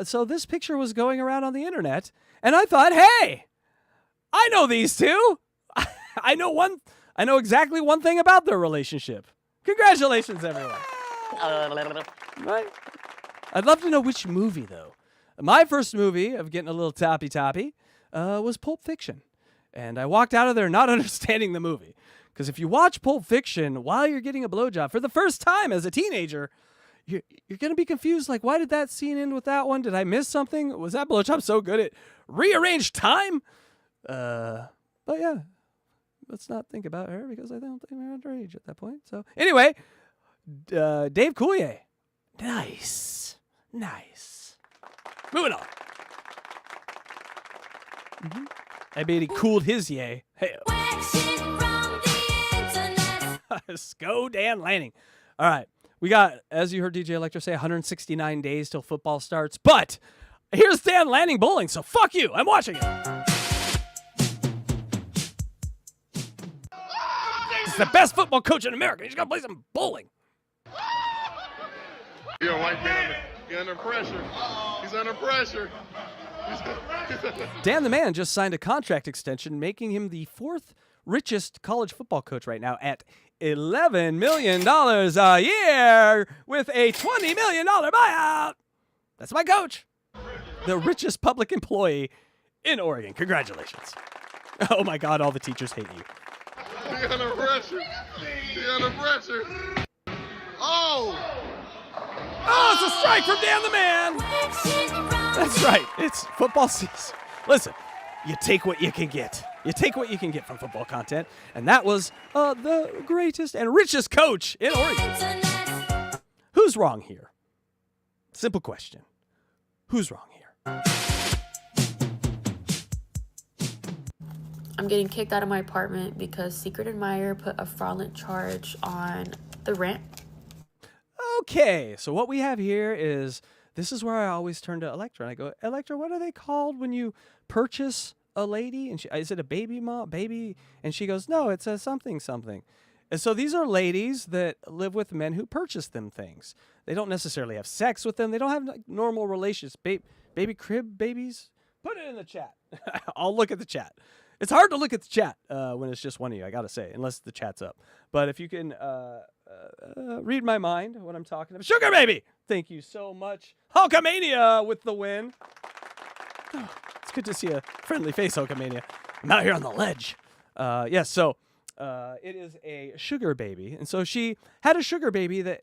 So this picture was going around on the internet, and I thought, hey, I know these two. I know exactly one thing about their relationship. Congratulations, everyone. Right? I'd love to know which movie, though. My first movie of getting a little toppy was Pulp Fiction. And I walked out of there not understanding the movie. Because if you watch Pulp Fiction while you're getting a blowjob for the first time as a teenager, you're going to be confused, like, why did that scene end with that one? Did I miss something? Was that blowjob so good it rearranged time? But yeah, let's not think about her because I don't think we're underage at that point. So anyway, Dave Coulier. Nice. Moving on. I bet he cooled his yay. Hey. Go Dan Lanning. All right. We got, as you heard DJ Electra say, 169 days till football starts. But here's Dan Lanning bowling, so fuck you. I'm watching it. He's the best football coach in America. He's going to play some bowling. You don't like being under pressure. He's under pressure. Dan the Man just signed a contract extension, making him the fourth richest college football coach right now at $11 million a year with a $20 million buyout. That's my coach. The richest public employee in Oregon. Congratulations. Oh my God, all the teachers hate you. He's under pressure. Oh! Oh, it's a strike from Dan the Man. That's right. It's football season. Listen, you take what you can get. You take what you can get from football content. And that was the greatest and richest coach in Oregon. Who's wrong here? Simple question. Who's wrong here? I'm getting kicked out of my apartment because Secret Admirer put a fraudulent charge on the rent. Okay, so what we have here is, this is where I always turn to Electra and I go, Electra, what are they called when you purchase a lady? And is it a baby mom, baby? And she goes, no, it's a something. And so these are ladies that live with men who purchase them things. They don't necessarily have sex with them. They don't have like normal relations. Baby crib babies? Put it in the chat. I'll look at the chat. It's hard to look at the chat when it's just one of you, I got to say, unless the chat's up. But if you can read my mind, what I'm talking about. Sugar Baby! Thank you so much. Hulkamania with the win. Oh, it's good to see a friendly face, Hulkamania. I'm out here on the ledge. Yes, so it is a sugar baby. And so she had a sugar baby that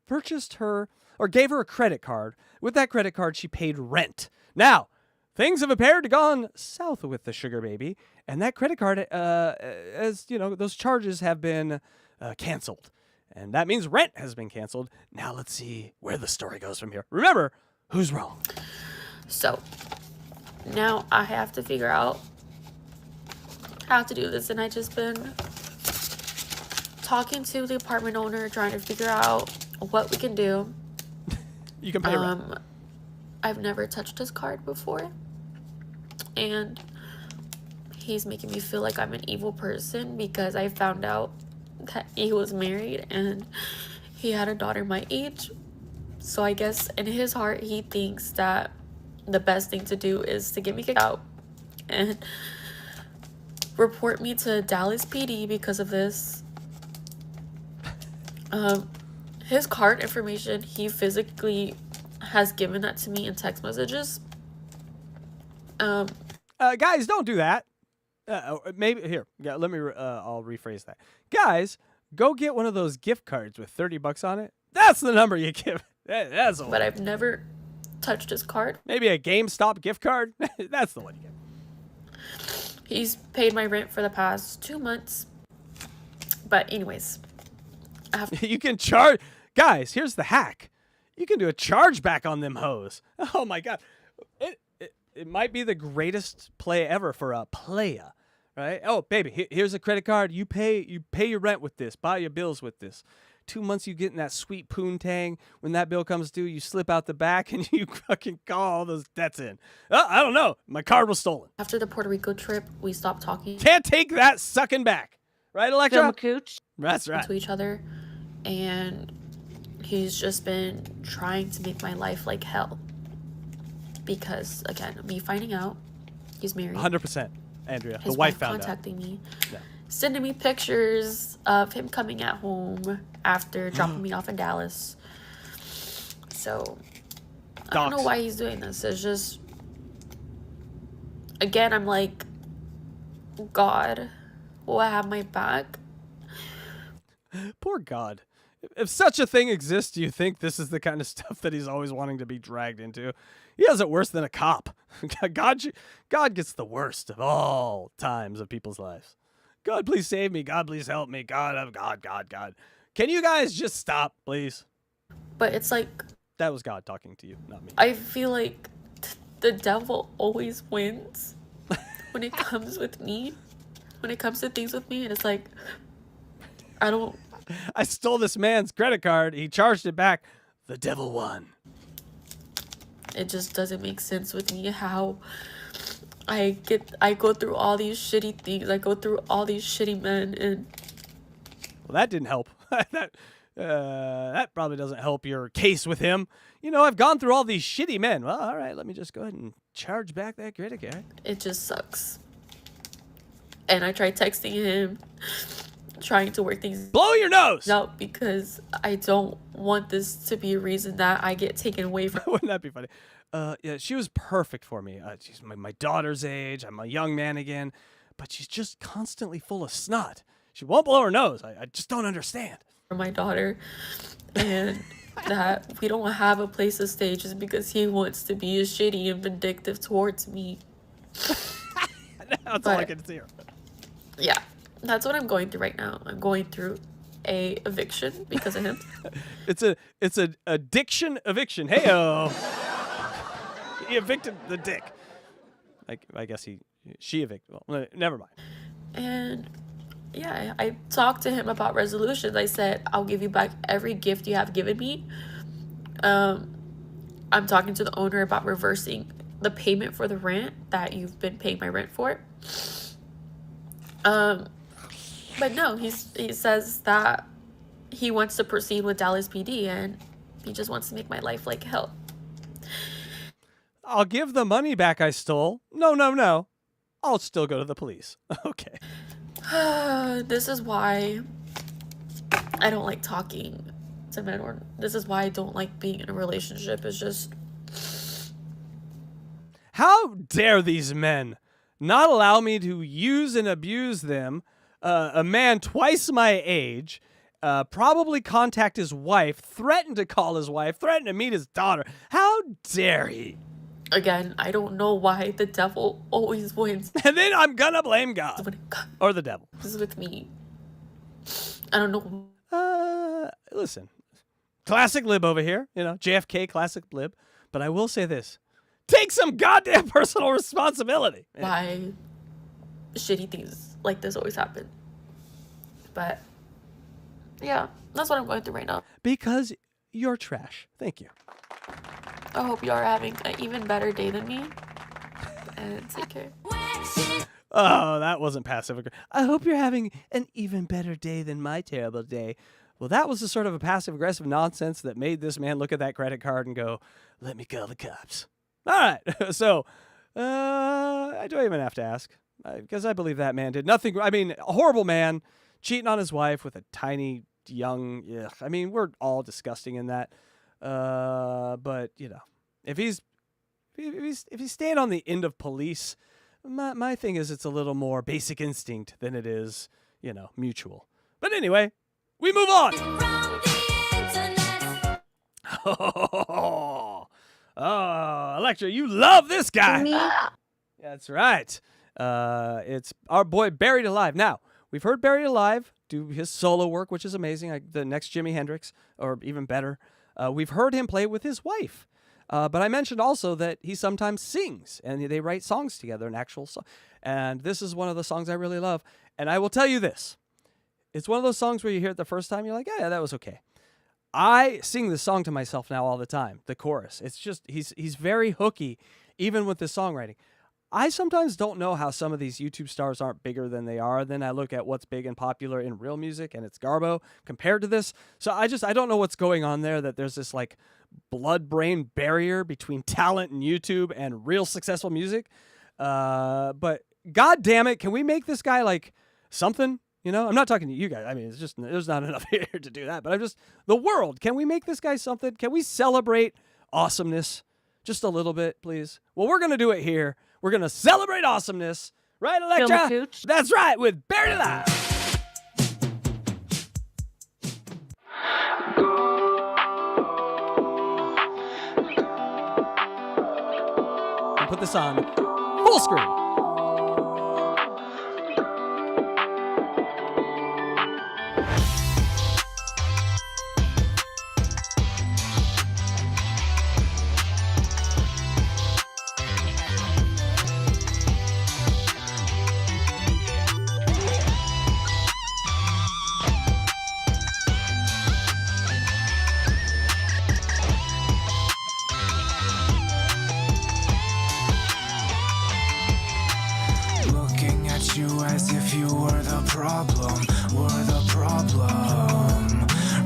purchased her, or gave her a credit card. With that credit card, she paid rent. Now, things have appeared to gone south with the sugar baby, and that credit card, as you know, those charges have been canceled. And that means rent has been canceled. Now let's see where the story goes from here. Remember, who's wrong? So now I have to figure out how to do this, and I just been talking to the apartment owner, trying to figure out what we can do. You can pay rent. I've never touched his card before, and he's making me feel like I'm an evil person because I found out that he was married and he had a daughter my age. So I guess in his heart he thinks that the best thing to do is to get me kicked out and report me to Dallas PD because of this. His card information, he physically has given that to me in text messages. Guys, don't do that. Maybe here. Yeah, let me. I'll rephrase that. Guys, go get one of those gift cards with $30 on it. That's the number you give. That's. But I've never touched his card. Maybe a GameStop gift card. That's the one you get. He's paid my rent for the past 2 months. But anyways, you can charge. Guys, here's the hack. You can do a chargeback on them hoes. Oh my god. It might be the greatest play ever for a playa, right? Oh, baby, here's a credit card. You pay your rent with this. Buy your bills with this. 2 months you get in that sweet poontang. When that bill comes due, you slip out the back and you fucking call all those debts in. I don't know. My card was stolen. After the Puerto Rico trip, we stopped talking. Can't take that sucking back. Right, Electra? Film a cooch. That's right. To each other. And he's just been trying to make my life like hell. Because, again, me finding out he's married. 100%, Andrea. His the wife found contacting out. me. Yeah. Sending me pictures of him coming at home after dropping me off in Dallas. So, I don't know why he's doing this. It's just, again, I'm like, God, will I have my back? Poor God. If such a thing exists, do you think this is the kind of stuff that he's always wanting to be dragged into? He has it worse than a cop. God gets the worst of all times of people's lives. God, please save me. God, please help me. God. Can you guys just stop, please? But it's like... That was God talking to you, not me. I feel like the devil always wins when it comes with me. When it comes to things with me, and it's like, I stole this man's credit card. He charged it back. The devil won. It just doesn't make sense with me how I go through all these shitty things. I go through all these shitty men, and well, that didn't help. That probably doesn't help your case with him. You know, I've gone through all these shitty men. Well, all right, let me just go ahead and charge back that credit card. It just sucks. And I tried texting him, trying to work things blow your nose out because I don't want this to be a reason that I get taken away from. Wouldn't that be funny? Yeah, she was perfect for me. She's my daughter's age. I'm a young man again, but she's just constantly full of snot. She won't blow her nose. I just don't understand. For my daughter, and that we don't have a place to stay just because he wants to be shitty and vindictive towards me. That's all I can hear. Yeah, that's what I'm going through right now. I'm going through a eviction because of him. It's a addiction eviction. Hey-o. He evicted the dick. I guess she evicted. Well, never mind. And yeah, I talked to him about resolutions. I said, I'll give you back every gift you have given me. I'm talking to the owner about reversing the payment for the rent that you've been paying my rent for. But no, he says that he wants to proceed with Dallas PD and he just wants to make my life like hell. I'll give the money back I stole. No. I'll still go to the police. Okay. This is why I don't like talking to men, or this is why I don't like being in a relationship. It's just... How dare these men not allow me to use and abuse them? A man twice my age, probably contact his wife, threatened to call his wife, threatened to meet his daughter. How dare he? Again, I don't know why the devil always wins. And then I'm gonna blame God. Or the devil. This is with me. I don't know. Listen. Classic lib over here. JFK classic lib. But I will say this. Take some goddamn personal responsibility. Why shitty things like this always happen. But, yeah. That's what I'm going through right now. Because you're trash. Thank you. I hope you are having an even better day than me. And take care. Oh, that wasn't passive aggressive. I hope you're having an even better day than my terrible day. Well, that was the sort of a passive aggressive nonsense that made this man look at that credit card and go, let me call the cops. All right. So, I don't even have to ask because I believe that man did nothing. I mean, a horrible man cheating on his wife with a tiny young. Ugh. I mean, we're all disgusting in that. But if he's staying on the end of police, my thing is it's a little more basic instinct than it is, mutual. But anyway, we move on. Oh, Electra, you love this guy. Me? That's right. It's our boy Buried Alive. Now, we've heard Buried Alive do his solo work, which is amazing, like the next Jimi Hendrix, or even better. We've heard him play with his wife. But I mentioned also that he sometimes sings, and they write songs together, an actual song. And this is one of the songs I really love. And I will tell you this. It's one of those songs where you hear it the first time, you're like, yeah, that was okay. I sing this song to myself now all the time, the chorus. It's just, he's very hooky, even with his songwriting. I sometimes don't know how some of these YouTube stars aren't bigger than they are. Then I look at what's big and popular in real music, and it's Garbo compared to this. So I don't know what's going on there, that there's this like blood-brain barrier between talent and YouTube and real successful music. But God damn it, can we make this guy like something? I'm not talking to you guys. I mean, it's just, there's not enough here to do that. But the world, can we make this guy something? Can we celebrate awesomeness just a little bit, please? Well, we're going to do it here. We're going to celebrate awesomeness. Right, Electra? That's right, with Buried Alive. And put this on full screen. As if you were the problem.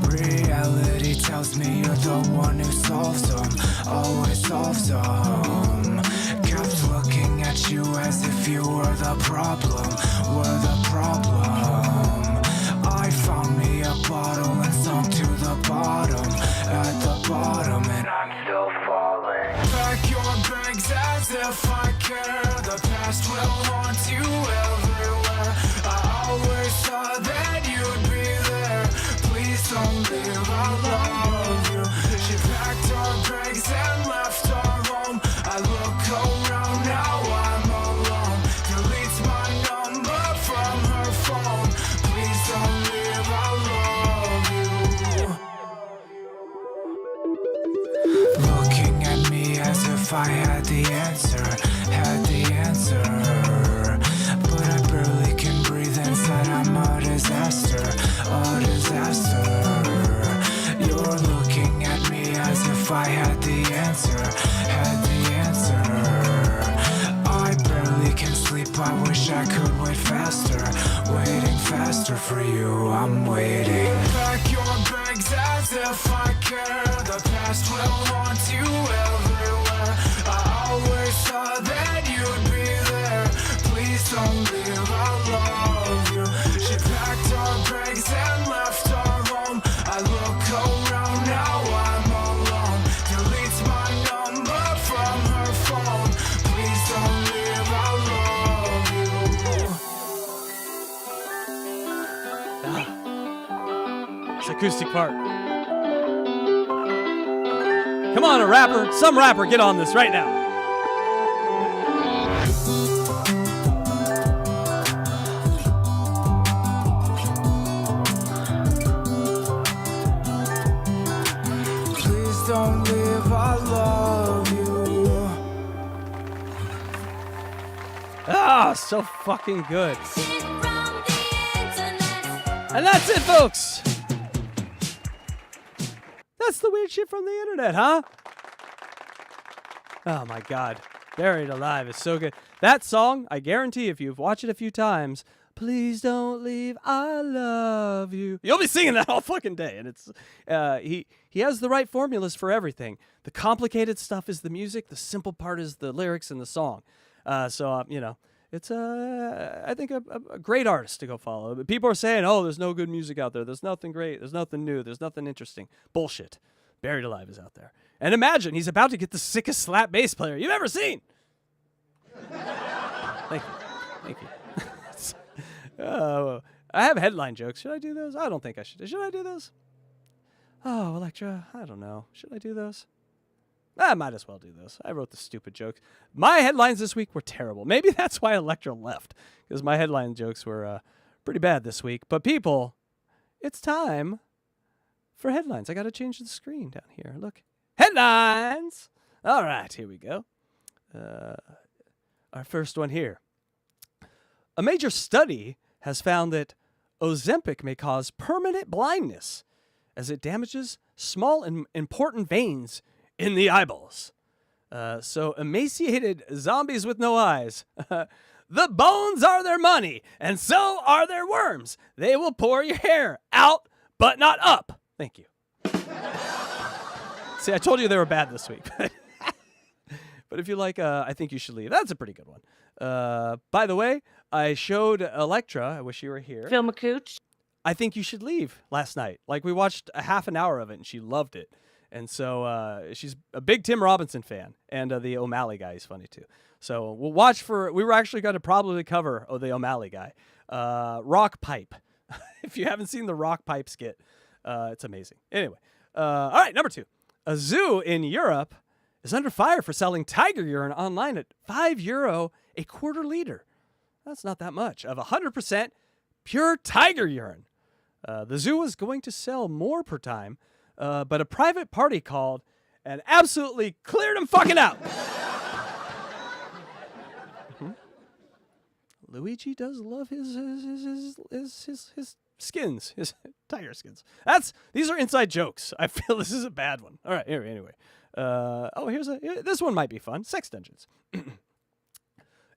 Reality tells me you're the one who solves them, always solves them. Kept looking at you as if you were the problem. I found me a bottle and sunk to the bottom, at the bottom, and I'm still falling. Pack your bags as if I care. The past will haunt you everywhere. I always thought that you'd be there. Please don't leave, I love you. if I had the answer, but I barely can breathe inside. I'm a disaster, You're looking at me as if I had the answer, I barely can sleep, I wish I could wait faster, waiting faster for you, I'm waiting. Pack your bags as if I care, the past will haunt you everywhere. I always thought that you'd be there, please don't leave, I love you. She packed our bags and left our home, I look around, now I'm alone. Deletes my number from her phone, please don't leave, I love you. It's acoustic part. Come on, a rapper. Some rapper, get on this right now. Please don't leave, I love you. Ah, so fucking good. And that's it, folks. That's the weird shit from the internet, huh? Oh my God. Buried Alive is so good. That song, I guarantee if you've watched it a few times, please don't leave, I love you. You'll be singing that all fucking day. And it's he has the right formulas for everything. The complicated stuff is the music. The simple part is the lyrics and the song. You know, it's I think a great artist to go follow. But people are saying, oh, there's no good music out there. There's nothing great. There's nothing new. There's nothing interesting. Bullshit. Buried Alive is out there. And imagine he's about to get the sickest slap bass player you've ever seen. Thank you. Oh, I have headline jokes. Should I do those? I don't think I should. Should I do those? Oh, Electra, I don't know. Should I do those? I might as well do those. I wrote the stupid jokes. My headlines this week were terrible. Maybe that's why Electra left, because my headline jokes were pretty bad this week. But people, it's time for headlines. I got to change the screen down here. Look. Headlines! All right, here we go. Our first one here. A major study has found that Ozempic may cause permanent blindness as it damages small and important veins in the eyeballs. So emaciated zombies with no eyes. The bones are their money, and so are their worms. They will pour your hair out, but not up. Thank you. See, I told you they were bad this week. But if you like, I think you should leave. That's a pretty good one. By the way, I showed Electra, I wish you were here. Film a cooch. I think you should leave last night. Like, we watched a half an hour of it, and she loved it. And so she's a big Tim Robinson fan. And the O'Malley guy is funny, too. So we'll watch for, we were actually going to probably cover the O'Malley guy. Rock Pipe. If you haven't seen the Rock Pipe skit, it's amazing. Anyway, all right, number 2. A zoo in Europe is under fire for selling tiger urine online at €5 a quarter liter. That's not that much. Of 100% pure tiger urine. The zoo is going to sell more per time, but a private party called and absolutely cleared them fucking out. Luigi does love his skins, his tiger skins. These are inside jokes. I feel this is a bad one. All right, anyway. This one might be fun. Sex dungeons.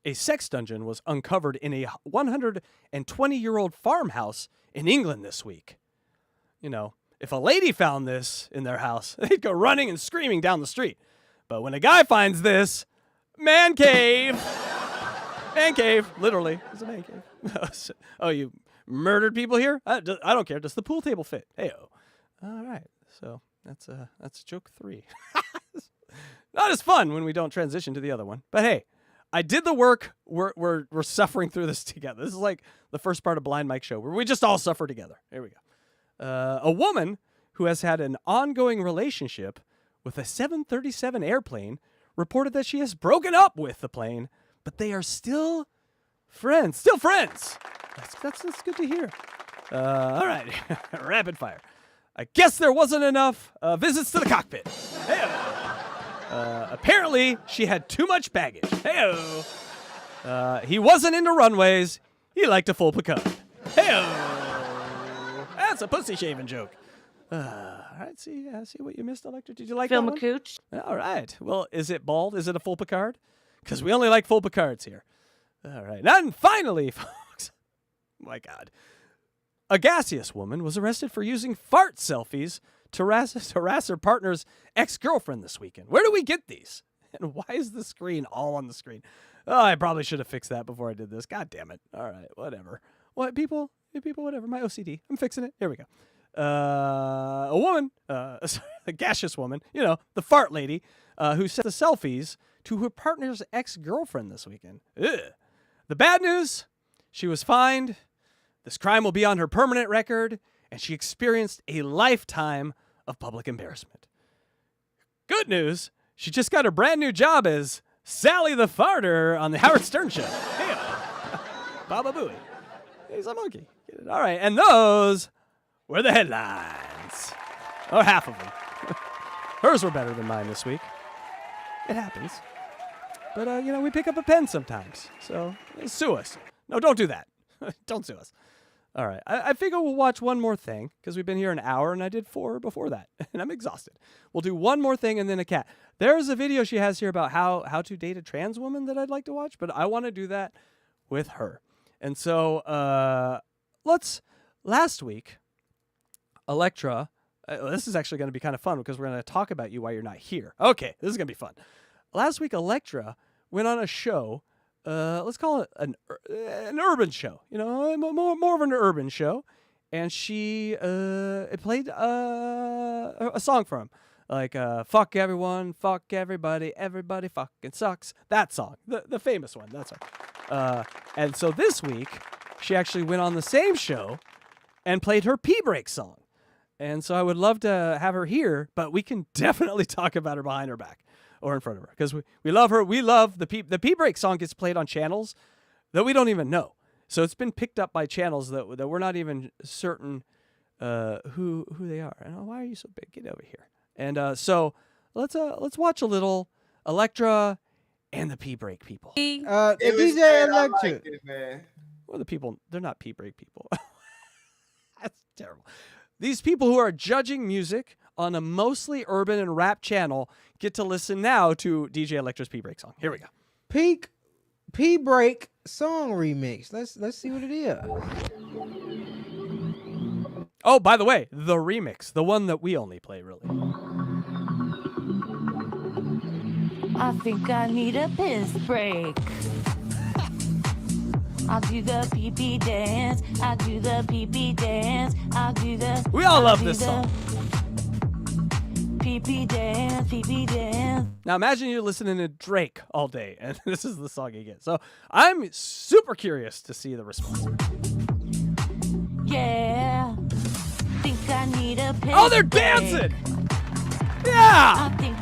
A sex dungeon was uncovered in a 120-year-old farmhouse in England this week. You know, if a lady found this in their house, they'd go running and screaming down the street. But when a guy finds this, man cave. Man cave, literally. It's a man cave. Oh, you murdered people here? I don't care. Does the pool table fit? Hey-o. All right. So that's joke 3. Not as fun when we don't transition to the other one. But hey, I did the work. We're suffering through this together. This is like the first part of Blind Mike Show where we just all suffer together. Here we go. A woman who has had an ongoing relationship with a 737 airplane reported that she has broken up with the plane, but they are still friends. Still friends. That's good to hear. All right. Rapid fire. I guess there wasn't enough visits to the cockpit. Hey. Apparently, she had too much baggage. Hey-o. He wasn't into runways. He liked a full Picard. Hey-o. That's a pussy shaving joke. All right, see what you missed, Electra. Did you like Phil that one? McCooch. All right. Well, is it bald? Is it a full Picard? Because we only like full Picards here. All right. And finally, folks, my God, a gaseous woman was arrested for using fart selfies to harass her partner's ex-girlfriend this weekend. Where do we get these? And why is the screen all on the screen? Oh, I probably should have fixed that before I did this. God damn it. All right, whatever. What, people, whatever. My OCD. I'm fixing it. Here we go. A woman, a gaseous woman, the fart lady, who sent the selfies to her partner's ex-girlfriend this weekend. Ugh. The bad news, she was fined. This crime will be on her permanent record, and she experienced a lifetime of public embarrassment. Good news, she just got a brand new job as Sally the Farter on the Howard Stern Show. Hey, Baba Booey. He's a monkey. Get it? All right, and those were the headlines. Oh, half of them. Hers were better than mine this week. It happens. But, we pick up a pen sometimes. So, sue us. No, don't do that. Don't sue us. All right. I figure we'll watch one more thing because we've been here an hour and I did 4 before that. And I'm exhausted. We'll do one more thing and then a cat. There's a video she has here about how to date a trans woman that I'd like to watch, but I want to do that with her. And so, last week, Electra, this is actually going to be kind of fun because we're going to talk about you while you're not here. Okay, this is going to be fun. Last week, Electra went on a show, let's call it an urban show, more of an urban show, and she played a song for him, like fuck everyone, fuck everybody, everybody fucking sucks. That song, the famous one, that song. And so this week, she actually went on the same show and played her P-Break song. And so I would love to have her here, but we can definitely talk about her behind her back or in front of her because we love her. We love the P-Break song gets played on channels that we don't even know. So it's been picked up by channels that we're not even certain who they are. And why are you so big? Get over here. And so let's watch a little Electra and the P-Break people. DJ Electra. Well, the people, they're not P-Break people. That's terrible. These people who are judging music on a mostly urban and rap channel get to listen now to DJ Electra's P-Break song. Here we go. P-Break song remix. Let's see what it is. Oh, by the way, the remix, the one that we only play, really. I think I need a piss break. I'll do the pee-pee dance. I'll do the pee-pee dance. I'll do the... We all love this song. Pee-pee dance, pee-pee dance. Now imagine you're listening to Drake all day, and this is the song you get. So I'm super curious to see the response. Yeah. Think I need a piss Oh, they're break. dancing! Yeah! I think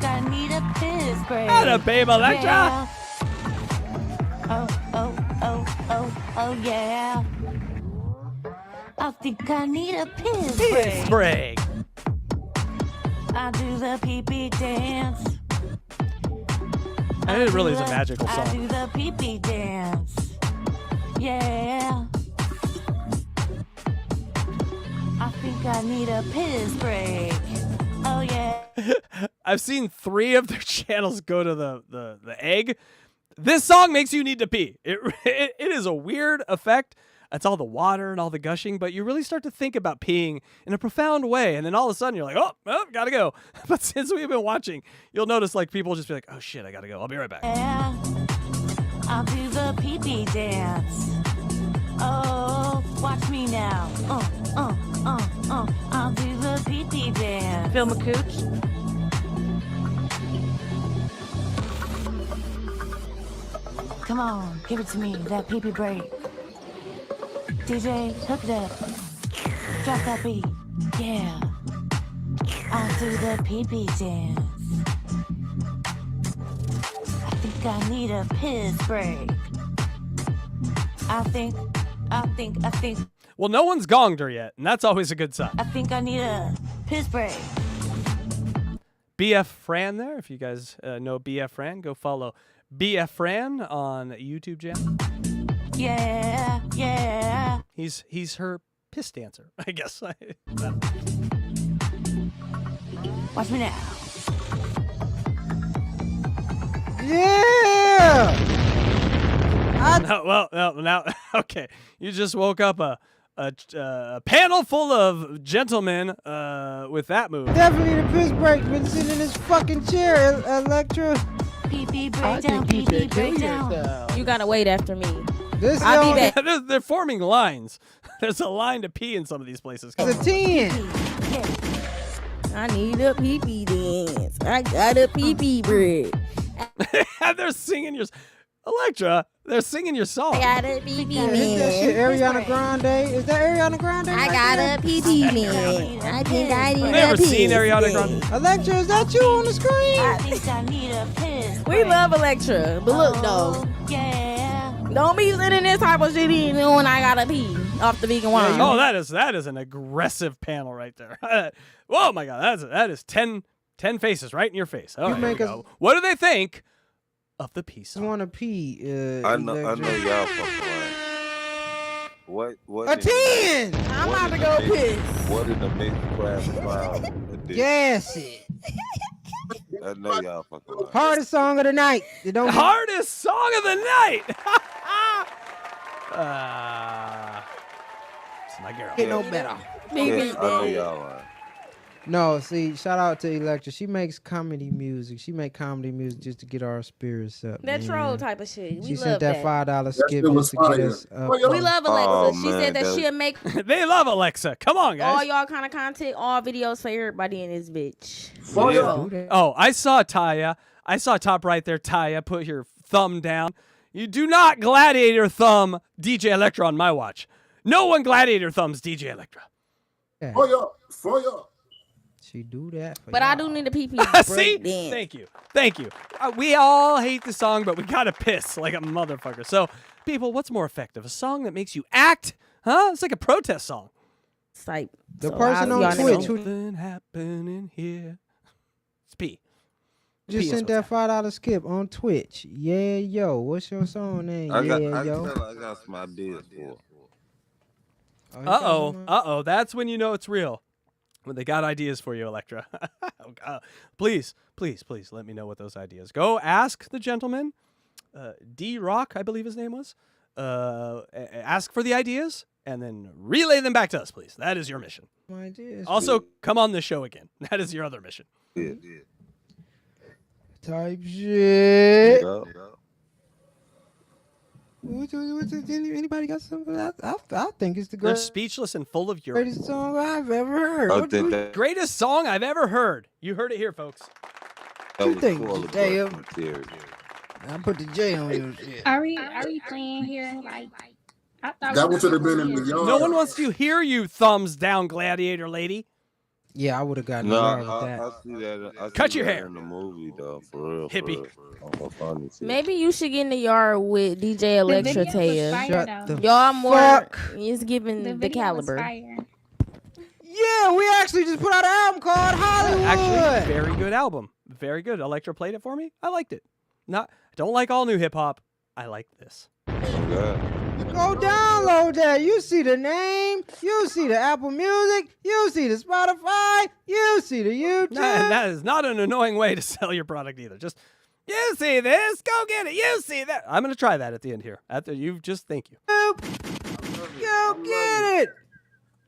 I need a piss break. Atta babe, Electra! Yeah. Oh, yeah. I think I need a piss break. I do the pee-pee dance. And it really is a magical I song. do the pee-pee dance. Yeah. I think I need a piss break. Oh, yeah. I've seen 3 of their channels go to the egg. This song makes you need to pee. It is a weird effect. It's all the water and all the gushing, but you really start to think about peeing in a profound way. And then all of a sudden you're like, oh, gotta go. But since we've been watching, you'll notice like people just be like, oh shit, I gotta go. I'll be right back. Yeah. I'll do the pee-pee dance. Oh, watch me now. I'll do the pee-pee dance. Phil McCooch. Come on, give it to me, that pee-pee break. DJ, hook it up. Drop that beat. Yeah. I'll do the pee-pee dance. I think I need a piss break. I think. Well, no one's gonged her yet, and that's always a good sign. I think I need a piss break. BF Fran there. If you guys know BF Fran, go follow BF Fran on YouTube channel. Yeah, yeah. He's her piss dancer, I guess. Watch me now. Yeah. Now, okay. You just woke up a panel full of gentlemen with that move. Definitely the piss break. Been sitting in this fucking chair, Electra. PP breakdown, PP breakdown. You gotta wait after me. I'll be back. They're forming lines. There's a line to pee in some of these places. It's a 10. I need a pee-pee dance. I got a pee-pee break. They're singing your... Electra, they're singing your song. I got a pee-pee Is that shit Ariana Grande? Is that Ariana Grande? I got a pee-pee man. I think I need I've a never piss. seen Ariana Grande. Alexa, is that you on the screen? I think I need a piss. We love Electra, but look though. Yeah. Don't be sending this type of shit in when I gotta pee off the vegan wine. Oh, that is an aggressive panel right there. Oh my God, that is 10 faces right in your face. All right, here we go. What do they think of the pee song? I want to pee. I know y'all fucking lying. What? A 10. I'm about to go piss. What in the mix classified? Yes. It. I know y'all fucking lying. Hardest song of the night. It don't Hardest song of the night. It's my girl. Get no better. Yeah, I know y'all lying. No, see, shout out to Electra. She makes comedy music. She make comedy music just to get our spirits up. That man. troll type of shit. We She love sent that $5 skip just to get us up. We love Alexa. Oh, She said that man, she'll make They love Alexa. Come on, all guys. y'all kind of content, all videos for everybody in this bitch. Oh, I saw Taya. I saw top right there, Taya. Put your thumb down. You do not gladiator thumb DJ Electra on my watch. No one gladiator thumbs DJ Electra. Yeah. Fire. She do that. But I do need a pee-pee See? break dance. Thank you. We all hate the song, but we gotta piss like a motherfucker. So, people, what's more effective? A song that makes you act? Huh? It's like a protest song. It's like The person on Twitch who Something happening here. It's pee. just sent that $5 skip on Twitch. Yeah, yo. What's your song name? I yo. got some ideas for. Uh-oh. That's when you know it's real. When they got ideas for you, Electra. Oh, God. Please, let me know what those ideas. Go ask the gentleman, D-Rock, I believe his name was. Ask for the ideas, and then relay them back to us, please. That is your mission. Ideas. Also, come on the show again. That is your other mission. Yeah. Type shit. Yeah. Anybody got something? I think it's the They're greatest speechless and full of urine. song I've ever heard. I think that Greatest song I've ever heard. You heard it here, folks. was think, full of Dave? material. I put the J on your shit. Are we playing here? Like, I thought That one should have been in the yard. No one wants to hear you thumbs down, gladiator lady. Yeah, I would have gotten No, around with I that. see that. I see Cut your that hair. in the movie, though. For real. Hippie. Funny shit. Maybe you should get in the yard with DJ Electra, video was Taya. fire, Shut though. the Y'all more. fuck. It's giving The the video was caliber. fire. Yeah, we actually just put out an album called Hollywood. Actually, very good album. Very good. Electra played it for me. I liked it. I don't like all new hip hop. I like this. Go download that. You see the name. You see the Apple Music. You see the Spotify. You see the YouTube. That is not an annoying way to sell your product either. Just, you see this, go get it. You see that. I'm going to try that at the end here. Thank you. Go get it.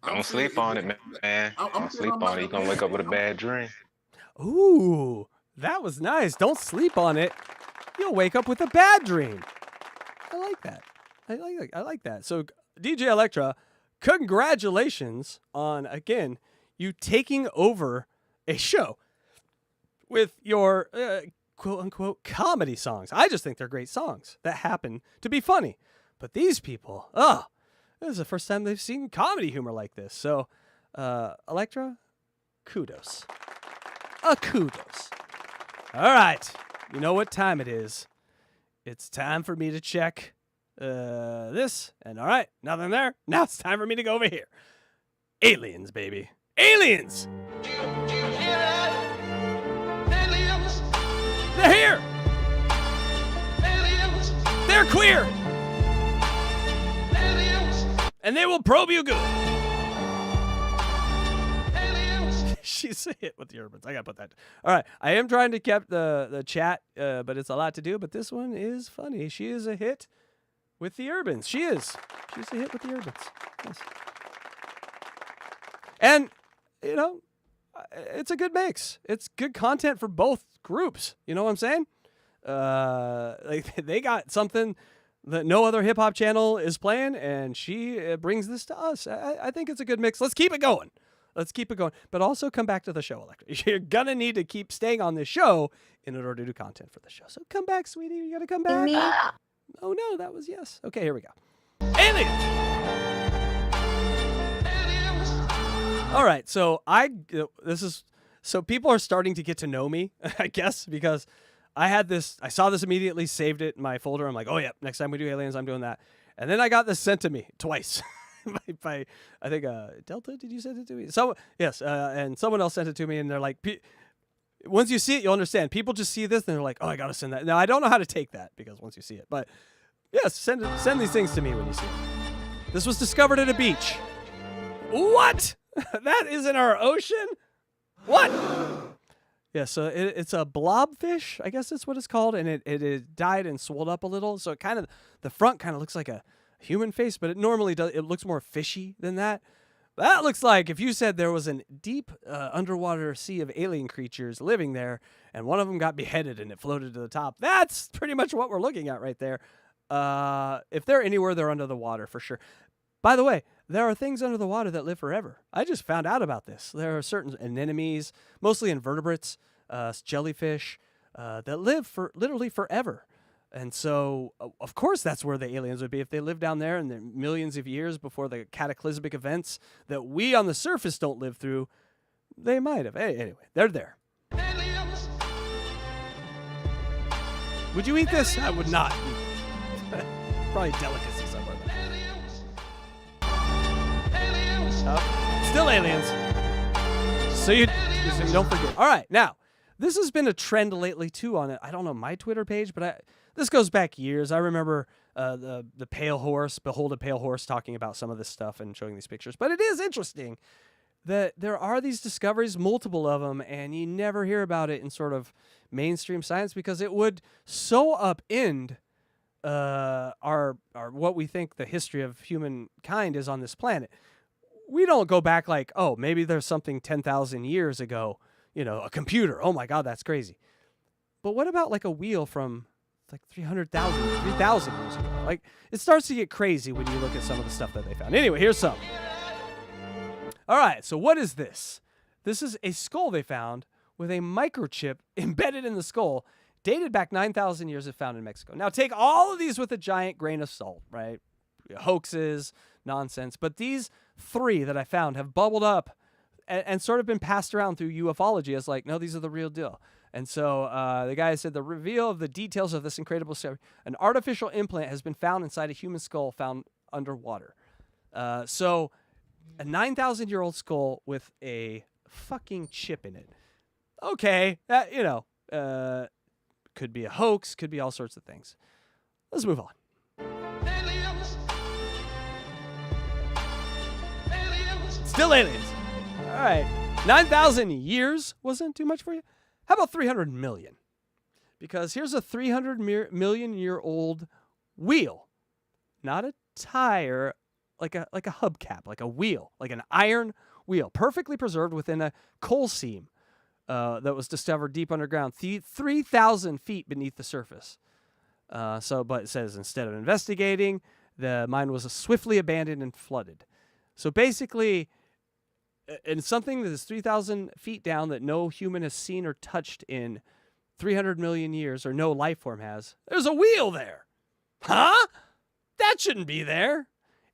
Don't sleep on it, man. Don't sleep on it. You're going to wake up with a bad dream. Ooh, that was nice. Don't sleep on it. You'll wake up with a bad dream. I like that. I like that. So, DJ Electra, congratulations on, again, you taking over a show with your quote-unquote comedy songs. I just think they're great songs that happen to be funny. But these people, this is the first time they've seen comedy humor like this. So, Electra, kudos. Kudos. All right. You know what time it is. It's time for me to check this. And all right, nothing there. Now it's time for me to go over here. Aliens, baby. Aliens! queer. And they will probe you good. She's a hit with the Urbans. I gotta put that. All right, I am trying to keep the chat, but it's a lot to do. But this one is funny. She is a hit with the Urbans. She's a hit with the Urbans. Yes. And you know, it's a good mix. It's good content for both groups. You know what I'm saying? Like they got something that no other hip hop channel is playing, and she brings this to us. I think it's a good mix. Let's keep it going. Let's keep it going. But also come back to the show, Electra. You're going to need to keep staying on this show in order to do content for the show. So come back, sweetie. You got to come back. Oh, no, that was yes. Okay, here we go. Aliens. All right, so so people are starting to get to know me, I guess, because I saw this immediately, saved it in my folder. I'm like, oh, yeah, next time we do aliens, I'm doing that. And then I got this sent to me twice. by I think Delta, did you send it to me? Yes, and someone else sent it to me, and they're like, once you see it, you'll understand. People just see this, and they're like, oh, I got to send that. Now, I don't know how to take that, because once you see it. But, yes, send these things to me when you see it. This was discovered at a beach. What? That is in our ocean? What? Yeah, so it's a blobfish, I guess that's what it's called, and it died and swelled up a little. So the front kind of looks like a human face, but it normally does. It looks more fishy than that. That looks like if you said there was a deep underwater sea of alien creatures living there, and one of them got beheaded and it floated to the top. That's pretty much what we're looking at right there. If they're anywhere, they're under the water for sure. By the way, there are things under the water that live forever. I just found out about this. There are certain anemones, mostly invertebrates, jellyfish, that live for literally forever. And so, of course, that's where the aliens would be. If they lived down there and they're millions of years before the cataclysmic events that we on the surface don't live through, they might have. Anyway, they're there. Would you eat this? I would not. Probably delicacy somewhere. Still aliens. So you don't forget. All right, now, this has been a trend lately, too, on, I don't know, my Twitter page, but this goes back years. I remember the Pale Horse, Behold a Pale Horse, talking about some of this stuff and showing these pictures. But it is interesting that there are these discoveries, multiple of them, and you never hear about it in sort of mainstream science because it would so upend our what we think the history of humankind is on this planet. We don't go back like, oh, maybe there's something 10,000 years ago, you know, a computer. Oh my God, that's crazy. But what about like a wheel from like 3,000 years ago? Like, it starts to get crazy when you look at some of the stuff that they found. Anyway, here's some. All right, so what is this? This is a skull they found with a microchip embedded in the skull, dated back 9,000 years, found in Mexico. Now, take all of these with a giant grain of salt, right? Hoaxes, nonsense. But these three that I found have bubbled up and sort of been passed around through ufology as like, no, these are the real deal. And so the guy said the reveal of the details of this incredible discovery, an artificial implant has been found inside a human skull found underwater. So a 9,000-year-old skull with a fucking chip in it. Okay, that, you know, could be a hoax, could be all sorts of things. Let's move on. Still aliens. All right. 9,000 years wasn't too much for you? How about 300 million? Because here's a 300 million-year-old wheel. Not a tire, like a hubcap, like a wheel, like an iron wheel, perfectly preserved within a coal seam that was discovered deep underground, 3,000 feet beneath the surface. But it says instead of investigating, the mine was swiftly abandoned and flooded. So basically, and something that is 3,000 feet down that no human has seen or touched in 300 million years, or no life form has, there's a wheel there. Huh? That shouldn't be there.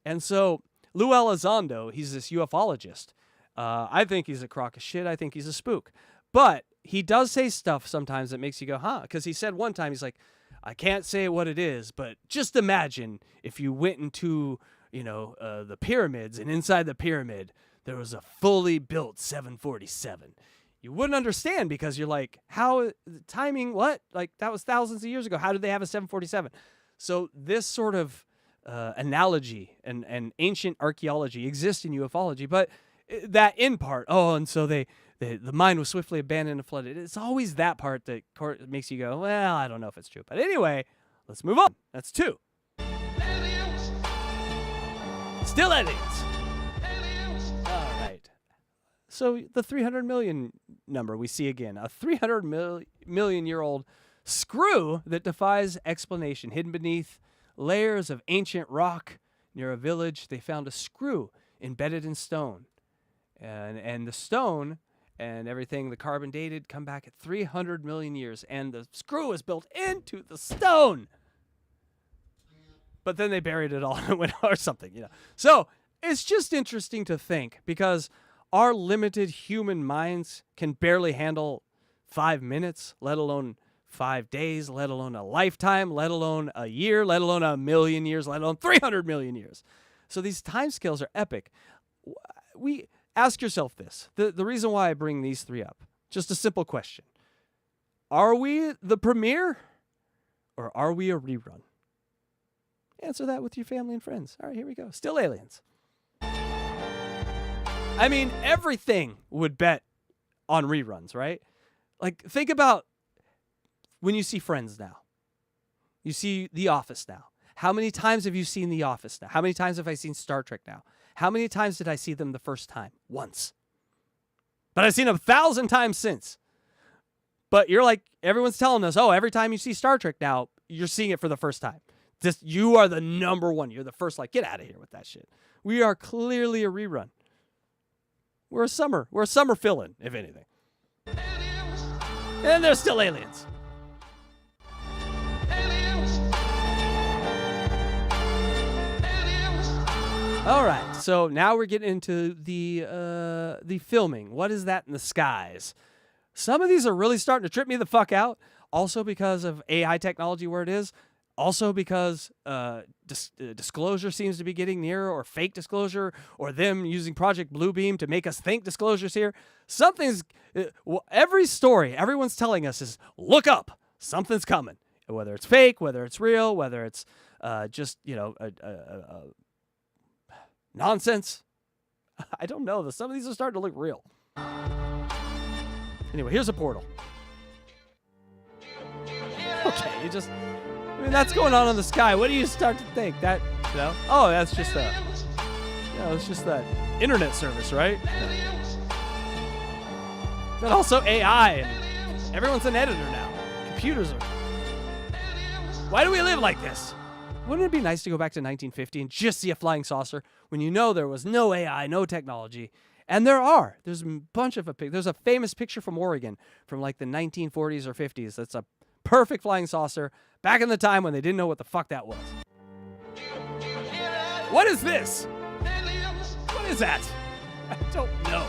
And so Lou Elizondo, he's this ufologist. I think he's a crock of shit. I think he's a spook. But he does say stuff sometimes that makes you go, huh? Because he said one time, he's like, I can't say what it is, but just imagine if you went into, the pyramids, and inside the pyramid, there was a fully built 747. You wouldn't understand because you're like, how timing, what? Like, that was thousands of years ago. How did they have a 747? So this sort of analogy and ancient archaeology exists in ufology, but that in part, and so the mine was swiftly abandoned and flooded. It's always that part that makes you go, well, I don't know if it's true. But anyway, let's move on. That's 2. Still aliens. All right. So the 300 million number we see again, a 300 million-year-old screw that defies explanation. Hidden beneath layers of ancient rock near a village, they found a screw embedded in stone. And the stone and everything, the carbon dated, come back at 300 million years. And the screw is built into the stone. But then they buried it all or something, So it's just interesting to think, because our limited human minds can barely handle 5 minutes, let alone 5 days, let alone a lifetime, let alone a year, let alone a million years, let alone 300 million years. So these time scales are epic. We ask yourself this. The reason why I bring these 3 up, just a simple question. Are we the premiere, or are we a rerun? Answer that with your family and friends. All right, here we go. Still aliens. I mean, everything would bet on reruns, right? Like, think about when you see Friends now. You see The Office now. How many times have you seen The Office now? How many times have I seen Star Trek now? How many times did I see them the first time? Once. But I've seen them 1,000 times since. But you're like, everyone's telling us, every time you see Star Trek now, you're seeing it for the first time. You are the number one. You're the first. Like, get out of here with that shit. We are clearly a rerun. We're a summer fill-in, if anything. And they're still aliens. All right, so now we're getting into the filming. What is that in the skies? Some of these are really starting to trip me the fuck out. Also because of AI technology where it is. Also because disclosure seems to be getting nearer, or fake disclosure, or them using Project Bluebeam to make us think disclosure's here. Something's... every story everyone's telling us is, look up, something's coming. Whether it's fake, whether it's real, whether it's just, nonsense. I don't know. Some of these are starting to look real. Anyway, here's a portal. Okay, that's going on in the sky. What do you start to think? That, that's just it's just that internet service, right? But also AI, and everyone's an editor now. Computers are... Why do we live like this? Wouldn't it be nice to go back to 1950 and just see a flying saucer when there was no AI, no technology? And there's a bunch of there's a famous picture from Oregon from like the 1940s or 50s. That's a perfect flying saucer back in the time when they didn't know what the fuck that was. What is this? What is that? I don't know.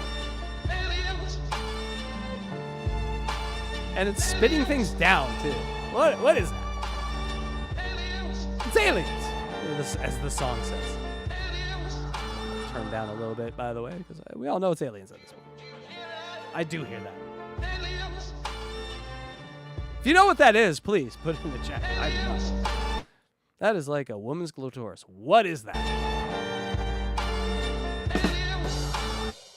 And it's spitting things down too. What is that? It's aliens, as the song says. Turn down a little bit, by the way, because we all know it's aliens at this point. I do hear that. If you know what that is, please put it in the chat. I do not know. That is like a woman's clitoris. What is that?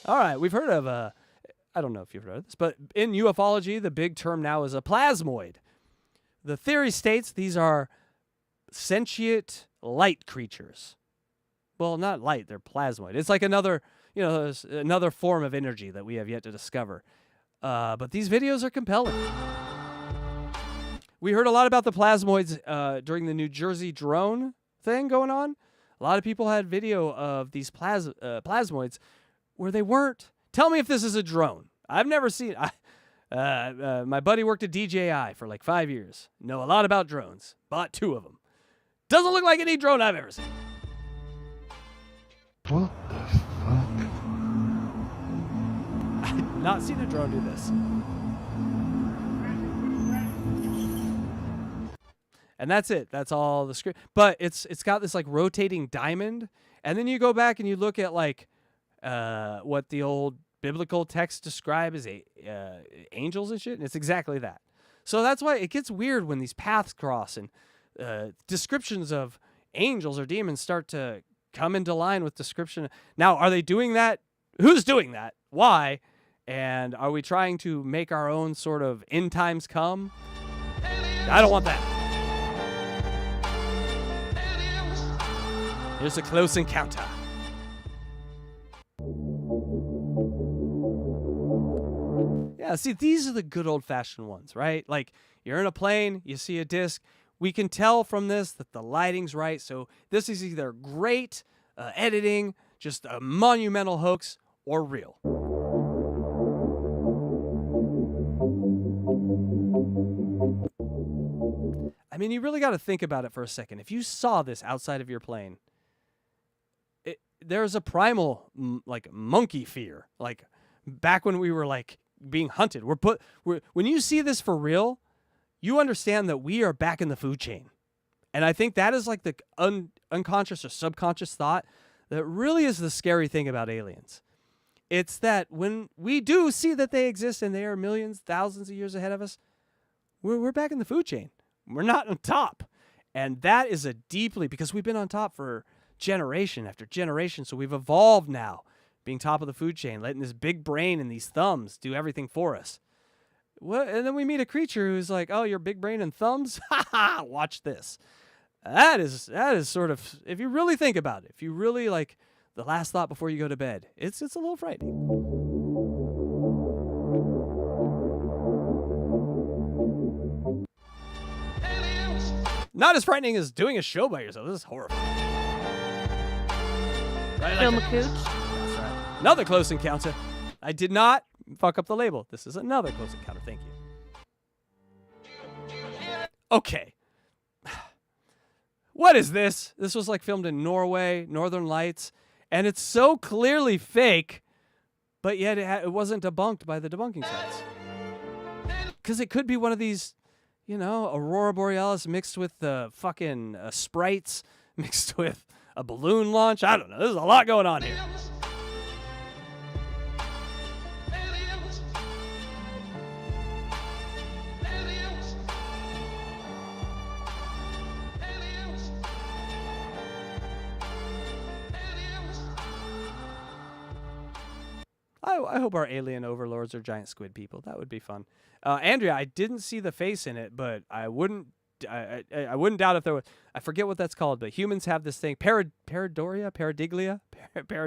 All right, we've heard of I don't know if you've heard of this, but in ufology, the big term now is a plasmoid. The theory states these are sentient light creatures. Well, not light, they're plasmoid. It's like another form of energy that we have yet to discover. But these videos are compelling. We heard a lot about the plasmoids during the New Jersey drone thing going on. A lot of people had video of these plasmoids where they weren't. Tell me if this is a drone. I've never seen... my buddy worked at DJI for like 5 years. Know a lot about drones. Bought 2 of them. Doesn't look like any drone I've ever seen. What the fuck? I've not seen a drone do this. And that's it. That's all the script. But it's got this like rotating diamond. And then you go back and you look at like what the old biblical texts describe as angels and shit. And it's exactly that. So that's why it gets weird when these paths cross and descriptions of angels or demons start to come into line with description. Now, are they doing that? Who's doing that? Why? And are we trying to make our own sort of end times come? I don't want that. Here's a close encounter. Yeah, see, these are the good old-fashioned ones, right? Like, you're in a plane, you see a disc. We can tell from this that the lighting's right. So this is either great editing, just a monumental hoax, or real. I mean, you really got to think about it for a second. If you saw this outside of your plane, there's a primal, like, monkey fear. Like, back when we were, like, being hunted. When you see this for real, you understand that we are back in the food chain. And I think that is like the unconscious or subconscious thought that really is the scary thing about aliens. It's that when we do see that they exist and they are millions, thousands of years ahead of us, we're back in the food chain. We're not on top. And that is because we've been on top for generation after generation. So we've evolved now, being top of the food chain, letting this big brain and these thumbs do everything for us. And then we meet a creature who's like, oh, your big brain and thumbs? Ha ha, watch this. That is sort of, if you really think about it, if you really like the last thought before you go to bed, it's a little frightening. Not as frightening as doing a show by yourself. This is horrifying. Right, Film a cooch. That's right. Another close encounter. I did not fuck up the label. This is another close encounter. Thank you. Okay. What is this? This was like filmed in Norway, Northern Lights, and it's so clearly fake, but yet it wasn't debunked by the debunking sites. Because it could be one of these, Aurora Borealis mixed with the fucking sprites, mixed with a balloon launch. I don't know. There's a lot going on here. I hope our alien overlords are giant squid people. That would be fun. Andrea, I didn't see the face in it, but I wouldn't doubt if there was. I forget what that's called, but humans have this thing, pareidolia, where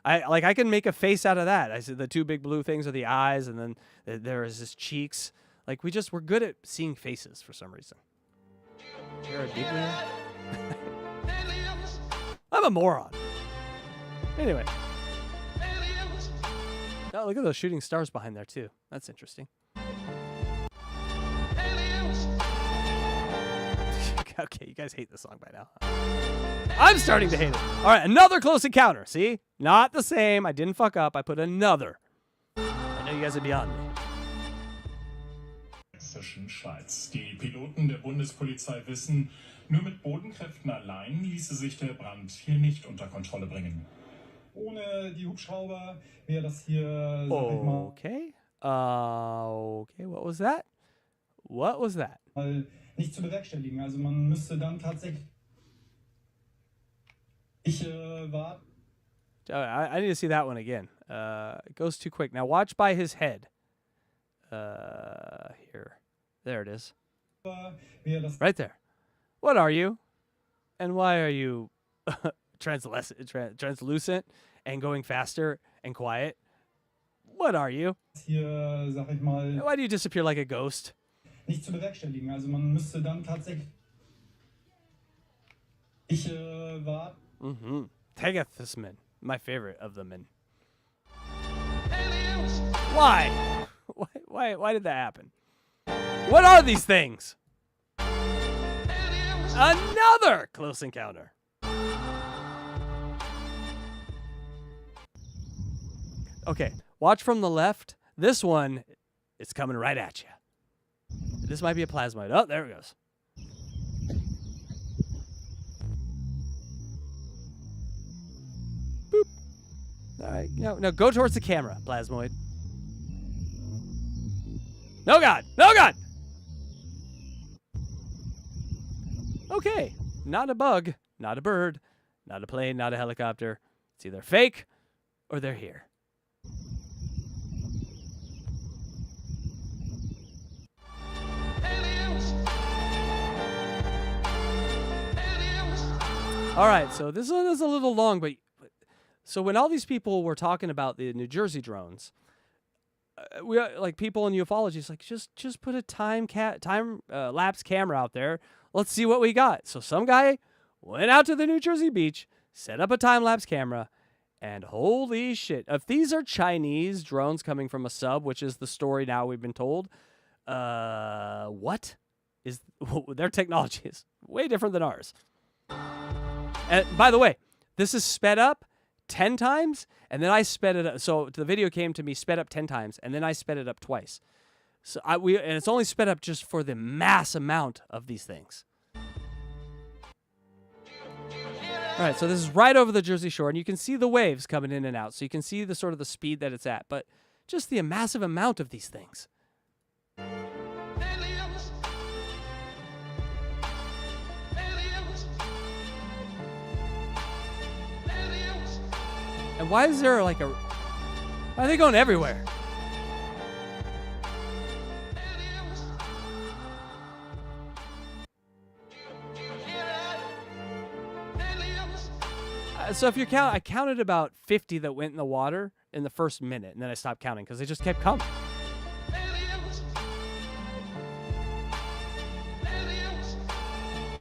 I can make a face out of that. I said the two big blue things are the eyes, and then there is his cheeks. Like we're good at seeing faces for some reason. Pareidolia. I'm a moron. Anyway. Oh, look at those shooting stars behind there, too. That's interesting. Okay, you guys hate this song by now. I'm starting to hate it. All right, another close encounter. See? Not the same. I didn't fuck up. I put another. I know you guys are beyond me. Schweiz. Die Piloten der Bundespolizei wissen, nur mit Bodenkräften allein ließe sich der Brand hier nicht unter Kontrolle bringen. Ohne die Hubschrauber wäre das hier, sag ich mal. Okay. Okay, what was that? What was that? Nicht zu bewerkstelligen. Also man müsste dann tatsächlich. I need to see that one again. It goes too quick. Now watch by his head. Here. There it is. Right there. What are you? And why are you translucent and going faster and quiet? What are you? Hier, sag ich mal. Why do you disappear like a ghost? Nicht zu bewerkstelligen. Also man müsste dann tatsächlich. Tegathusman, my favorite of the men. Why? Why did that happen? What are these things? Another close encounter. Okay, watch from the left. This one is coming right at you. This might be a plasmoid. Oh, there it goes. Boop. All right, no, go towards the camera, plasmoid. No, God! No, God! Okay, not a bug, not a bird, not a plane, not a helicopter. It's either fake or they're here. All right, so this one is a little long, but so when all these people were talking about the New Jersey drones, we like people in ufology is like just put a time lapse camera out there. Let's see what we got. So some guy went out to the New Jersey beach, set up a time lapse camera, and holy shit! If these are Chinese drones coming from a sub, which is the story now we've been told, what is their technology is way different than ours. And by the way, this is sped up 10 times, and then I sped it up. So the video came to me sped up 10 times, and then I sped it up twice. So and it's only sped up just for the mass amount of these things. All right, so this is right over the Jersey Shore, and you can see the waves coming in and out. So you can see the sort of the speed that it's at, but just the massive amount of these things. And why is there like why are they going everywhere? So if you count, I counted about 50 that went in the water in the first minute, and then I stopped counting because they just kept coming.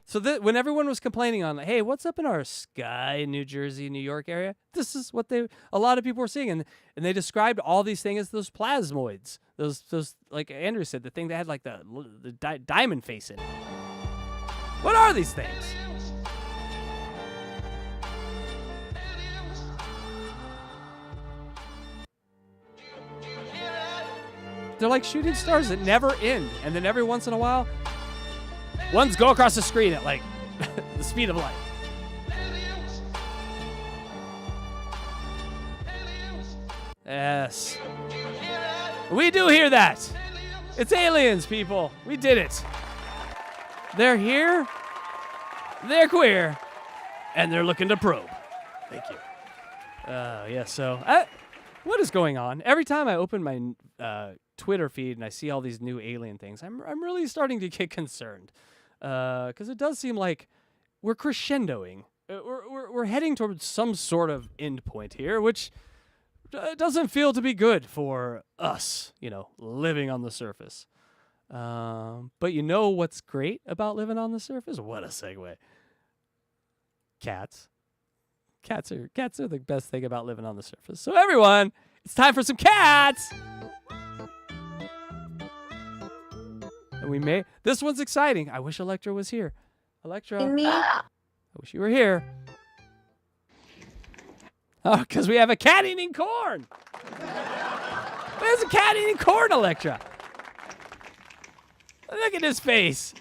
So when everyone was complaining on, hey, what's up in our sky, New Jersey, New York area? This is what a lot of people were seeing, and they described all these things as those plasmoids, those like Andrew said, the thing that had like the diamond face in it. What are these things? They're like shooting stars that never end, and then every once in a while, ones go across the screen at like the speed of light. Yes. We do hear that. It's aliens, people. We did it. They're here. They're queer. And they're looking to probe. Thank you. Yeah, so what is going on? Every time I open my Twitter feed and I see all these new alien things, I'm really starting to get concerned. Because it does seem like we're crescendoing. We're heading towards some sort of end point here, which doesn't feel to be good for us, living on the surface. But you know what's great about living on the surface? What a segue. Cats. Cats are the best thing about living on the surface. So everyone, it's time for some cats! And this one's exciting. I wish Electra was here. Electra, I wish you were here. Oh, because we have a cat eating corn. There's a cat eating corn, Electra. Look at his face.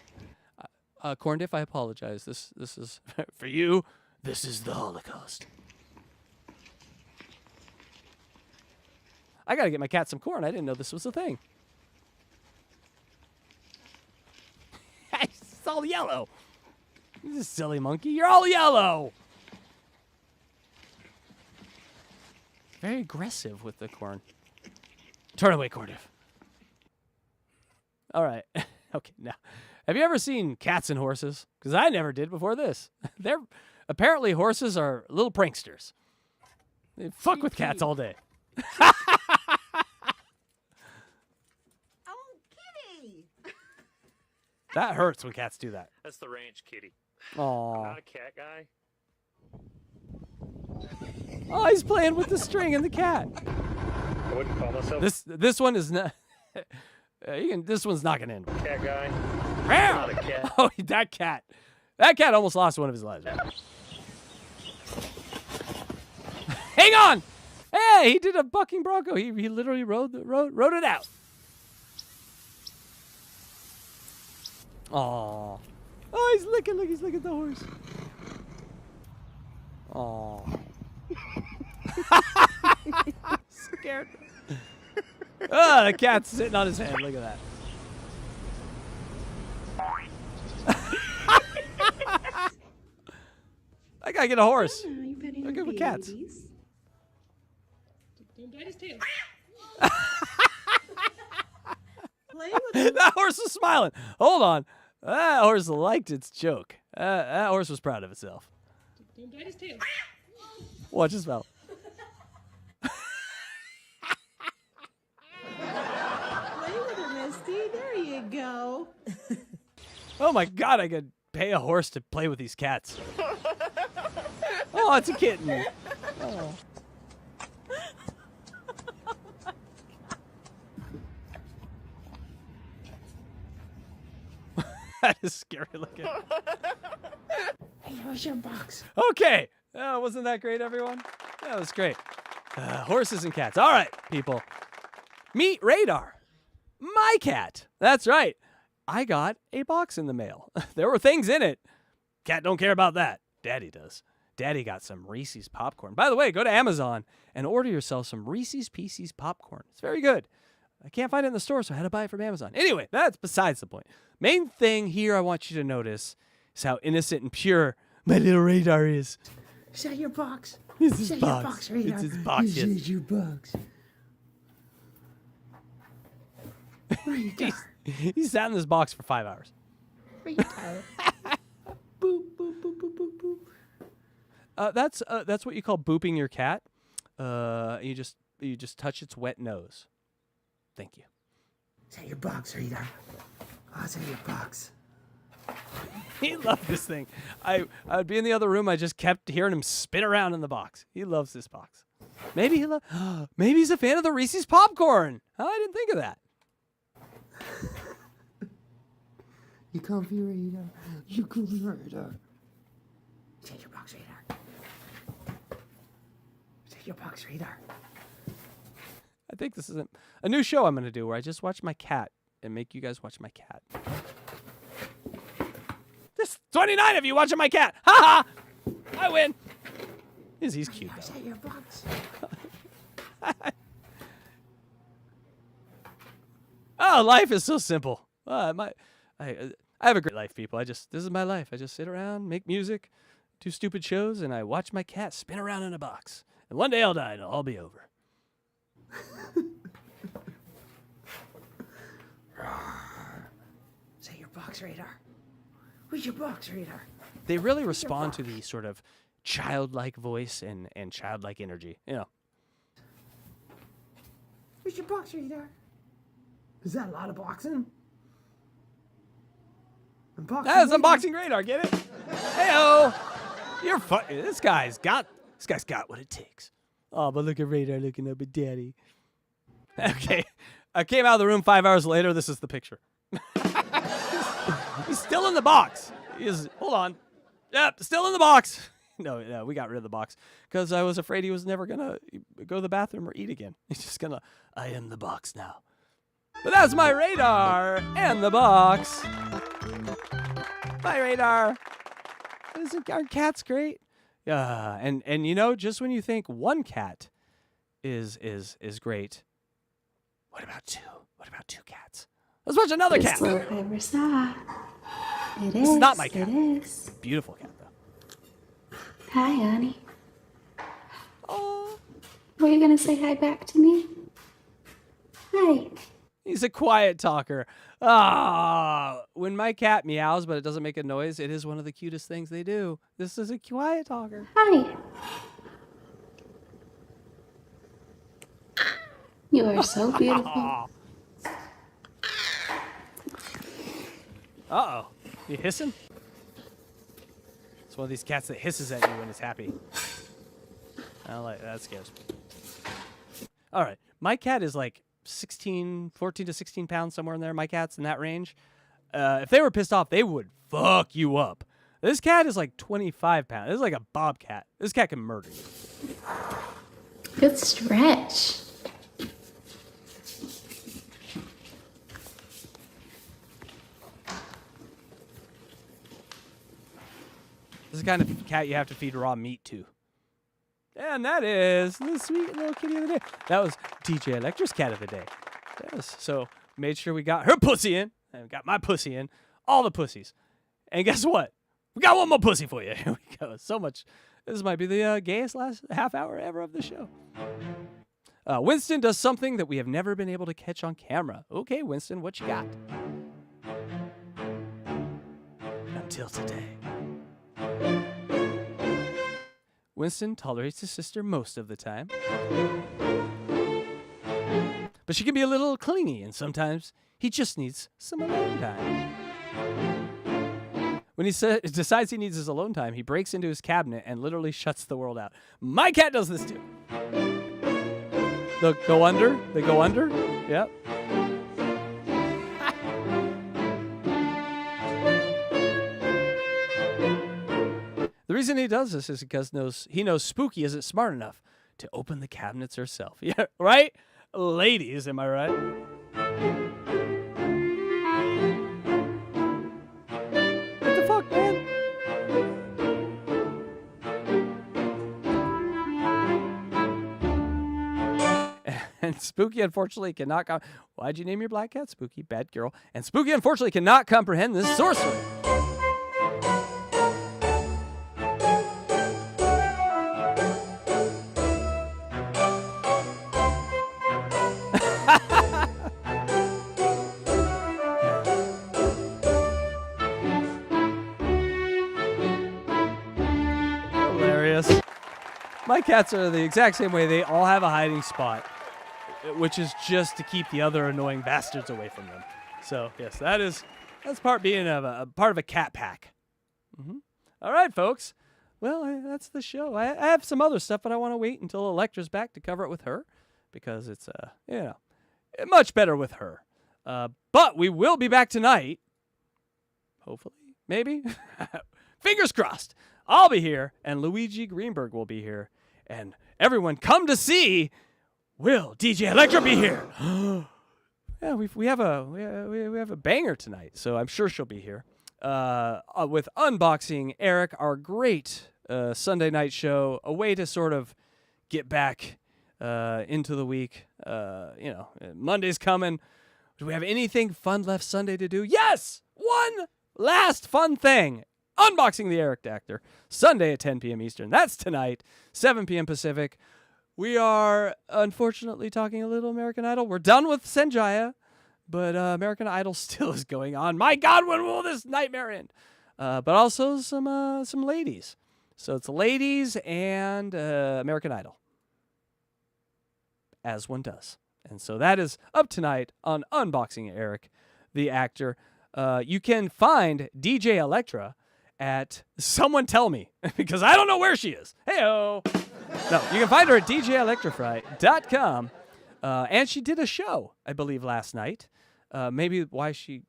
Corn Diff, I apologize. This is for you. This is the Holocaust. I gotta get my cat some corn. I didn't know this was a thing. It's all yellow. This is silly monkey. You're all yellow. Very aggressive with the corn. Turn away, Cordiff. All right. Okay, now, have you ever seen cats and horses? Because I never did before this. Apparently horses are little pranksters. They fuck with cats all day. That hurts when cats do that. That's the ranch kitty. Aww. I'm not a cat guy. Oh, he's playing with the string and the cat. I wouldn't call myself This one is not. This one's not gonna end. Cat guy. Not a cat. Oh, that cat almost lost one of his lives. Hang on! Hey, he did a bucking bronco. He literally rode it out. Aww. Oh, he's licking. Look, he's licking the horse. Aww. Scared. Oh, the cat's sitting on his head. Look at that. I gotta get a horse. You petting I'm your good with cats. babies. Don't bite his tail. Play with That horse was smiling. Hold on. That horse liked its joke. That horse was proud of itself. Don't bite his tail. Watch his mouth. Play with her, Misty. There you go. Oh my God, I could pay a horse to play with these cats. Oh, it's a kitten. Oh. That is scary looking. Hey, where's your box? Okay. Wasn't that great, everyone? That was great. Horses and cats. All right, people. Meet Radar. My cat. That's right. I got a box in the mail. There were things in it. Cat don't care about that. Daddy does. Daddy got some Reese's popcorn. By the way, go to Amazon and order yourself some Reese's Pieces popcorn. It's very good. I can't find it in the store, so I had to buy it from Amazon. Anyway, that's besides the point. Main thing here I want you to notice is how innocent and pure my little Radar is. Is that your box? It's Is his that your box. box, Radar? It's his box, This yes. is your box. Radar. He sat in this box for 5 hours. Radar. Boop, boop, boop, boop, boop, boop. That's what you call booping your cat. You just touch its wet nose. Thank you. Is that your box, Radar? Oh, is that your box? He loved this thing. I would be in the other room. I just kept hearing him spin around in the box. He loves this box. Maybe maybe he's a fan of the Reese's popcorn. Oh, I didn't think of that. You comfy, Radar? You comfy, Radar? Is that your box, Radar? Is that your box, Radar? I think this is a new show I'm going to do where I just watch my cat and make you guys watch my cat. There's 29 of you watching my cat. Ha ha! I win. He's cute though. Is that your box? Oh, life is so simple. I have a great life, people. This is my life. I just sit around, make music, do stupid shows, and I watch my cat spin around in a box. And one day I'll die and it'll all be over. Is that your box, Radar? Where's your box, Radar? They really respond to the sort of childlike voice and childlike energy. You know. Where's your box, Radar? Is that a lot of boxing? Unboxing. That's unboxing Radar. Get it? Heyo. You're fun. This guy's got what it takes. Oh, but look at Radar looking up at Daddy. Okay, I came out of the room 5 hours later. This is the picture. He's still in the box. Hold on. Yep, still in the box. No, we got rid of the box because I was afraid he was never gonna go to the bathroom or eat again. He's just gonna. I am the box now. But that's my Radar and the box. My Radar. Isn't our cat's great? Yeah, and you know, just when you think one cat is great, what about two? What about two cats? Let's watch another cat. Ever saw. It This is. is not my cat. It is. Beautiful cat though. Hi, honey. Oh. Were you gonna say hi back to me? Hi. He's a quiet talker. Ah, when my cat meows but it doesn't make a noise, it is one of the cutest things they do. This is a quiet talker. Hi. You are so beautiful. Uh-oh. You hissing? It's one of these cats that hisses at you when it's happy. I don't like that. Scares me. All right. My cat is like 14 to 16 pounds, somewhere in there. My cat's in that range. If they were pissed off, they would fuck you up. This cat is like 25 pounds. This is like a bobcat. This cat can murder you. Good stretch. This is the kind of cat you have to feed raw meat to. And that is the sweet little kitty of the day. That was DJ Electra's cat of the day. Yes. So made sure we got her pussy in, and we got my pussy in, all the pussies. And guess what? We got one more pussy for you. Here we go. So much. This might be the gayest last half hour ever of the show. Winston does something that we have never been able to catch on camera. Okay, Winston, what you got? Until today. Winston tolerates his sister most of the time. But she can be a little clingy, and sometimes he just needs some alone time. When he decides he needs his alone time, he breaks into his cabinet and literally shuts the world out. My cat does this too. They'll go under. They go under. Yep. The reason he does this is because he knows Spooky isn't smart enough to open the cabinets herself. Yeah, right? Ladies, am I right? What the fuck, man? And Spooky, unfortunately, cannot... Why'd you name your black cat Spooky? Bad girl. And Spooky, unfortunately, cannot comprehend this sorcery. Hilarious. My cats are the exact same way. They all have a hiding spot, which is just to keep the other annoying bastards away from them. So, yes, that's part being a part of a cat pack. Mm-hmm. All right, folks. Well, that's the show. I have some other stuff, but I want to wait until Electra's back to cover it with her because it's, much better with her. But we will be back tonight. Hopefully. Maybe. Fingers crossed. I'll be here, and Luigi Greenberg will be here. And everyone come to see... Will DJ Electra be here? Yeah, we have a banger tonight, so I'm sure she'll be here. With Unboxing Eric, our great Sunday night show, a way to sort of get back into the week. Monday's coming. Do we have anything fun left Sunday to do? Yes! One last fun thing. Unboxing the Eric Actor, Sunday at 10 p.m. Eastern. That's tonight, 7 p.m. Pacific. We are, unfortunately, talking a little American Idol. We're done with Sanjaya, but American Idol still is going on. My God, when will this nightmare end? But also some ladies. So it's ladies and American Idol, as one does. And so that is up tonight on Unboxing Eric, the Actor. You can find DJ Electra at Someone Tell Me, because I don't know where she is. Hey-o! No, you can find her at djelectrafry.com. And she did a show, I believe, last night. Maybe why she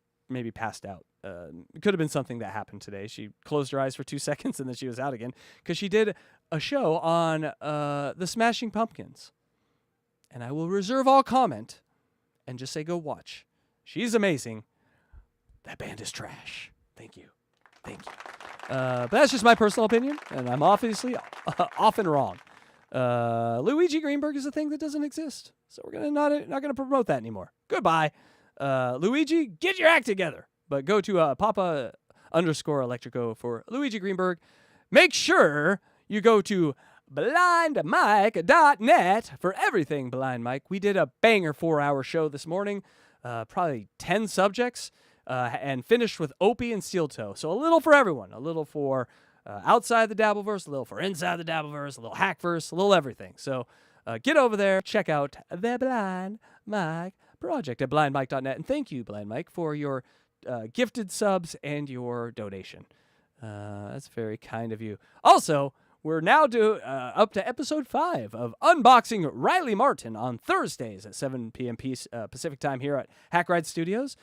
passed out. It could have been something that happened today. She closed her eyes for 2 seconds and then she was out again because she did a show on the Smashing Pumpkins. And I will reserve all comment and just say go watch. She's amazing. That band is trash. Thank you. But that's just my personal opinion, and I'm obviously often wrong. Luigi Greenberg is a thing that doesn't exist, so we're not gonna promote that anymore. Goodbye, Luigi. Get your act together. But go to Papa_Electrico for Luigi Greenberg. Make sure you go to blindmike.net for everything Blind Mike. We did a banger 4-hour show this morning, probably 10 subjects. And finished with Opie and Steel Toe. So a little for everyone. A little for outside the Dabbleverse, a little for inside the Dabbleverse, a little Hackverse, a little everything. So get over there, check out the Blind Mike project at blindmike.net. And thank you, Blind Mike, for your gifted subs and your donation. That's very kind of you. Also, we're now up to episode 5 of Unboxing Riley Martin on Thursdays at 7 p.m. Pacific time here at Hackride Studios.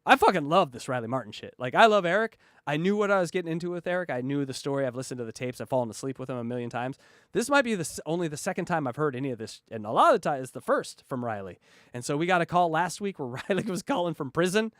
I fucking love this Riley Martin shit. Like, I love Eric. I knew what I was getting into with Eric. I knew the story. I've listened to the tapes. I've fallen asleep with him a million times. This might be only the second time I've heard any of this, and a lot of the time it's the first from Riley. And so we got a call last week where Riley was calling from prison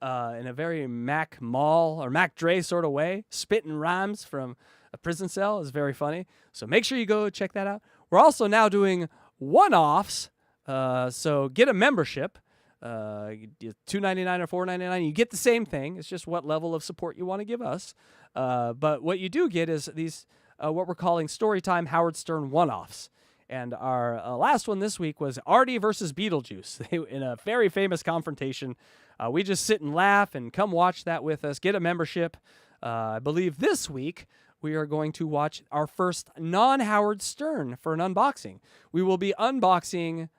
in a very Mac Mall or Mac Dre sort of way, spitting rhymes from a prison cell. Is very funny. So make sure you go check that out. We're also now doing one-offs, so get a membership. $2.99 or $4.99. You get the same thing. It's just what level of support you want to give us. But what you do get is these what we're calling Storytime Howard Stern one-offs. And our last one this week was Artie versus Beetlejuice in a very famous confrontation. We just sit and laugh and come watch that with us. Get a membership. I believe this week we are going to watch our first non-Howard Stern for an unboxing. We will be unboxing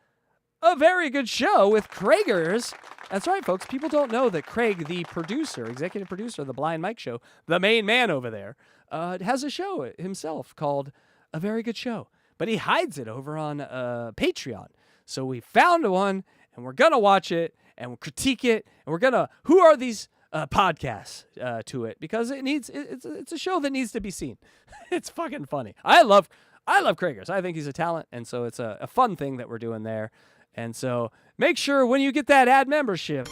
A Very Good Show with Craigers. That's right, folks. People don't know that Craig, the producer, executive producer of the Blind Mike Show, the main man over there, has a show himself called A Very Good Show. But he hides it over on Patreon. So we found one, and we're going to watch it, and we'll critique it, and we're going to, who are these podcasts to it? Because it's a show that needs to be seen. It's fucking funny. I love Craigers. I think he's a talent, and so it's a fun thing that we're doing there. And so make sure when you get that ad membership,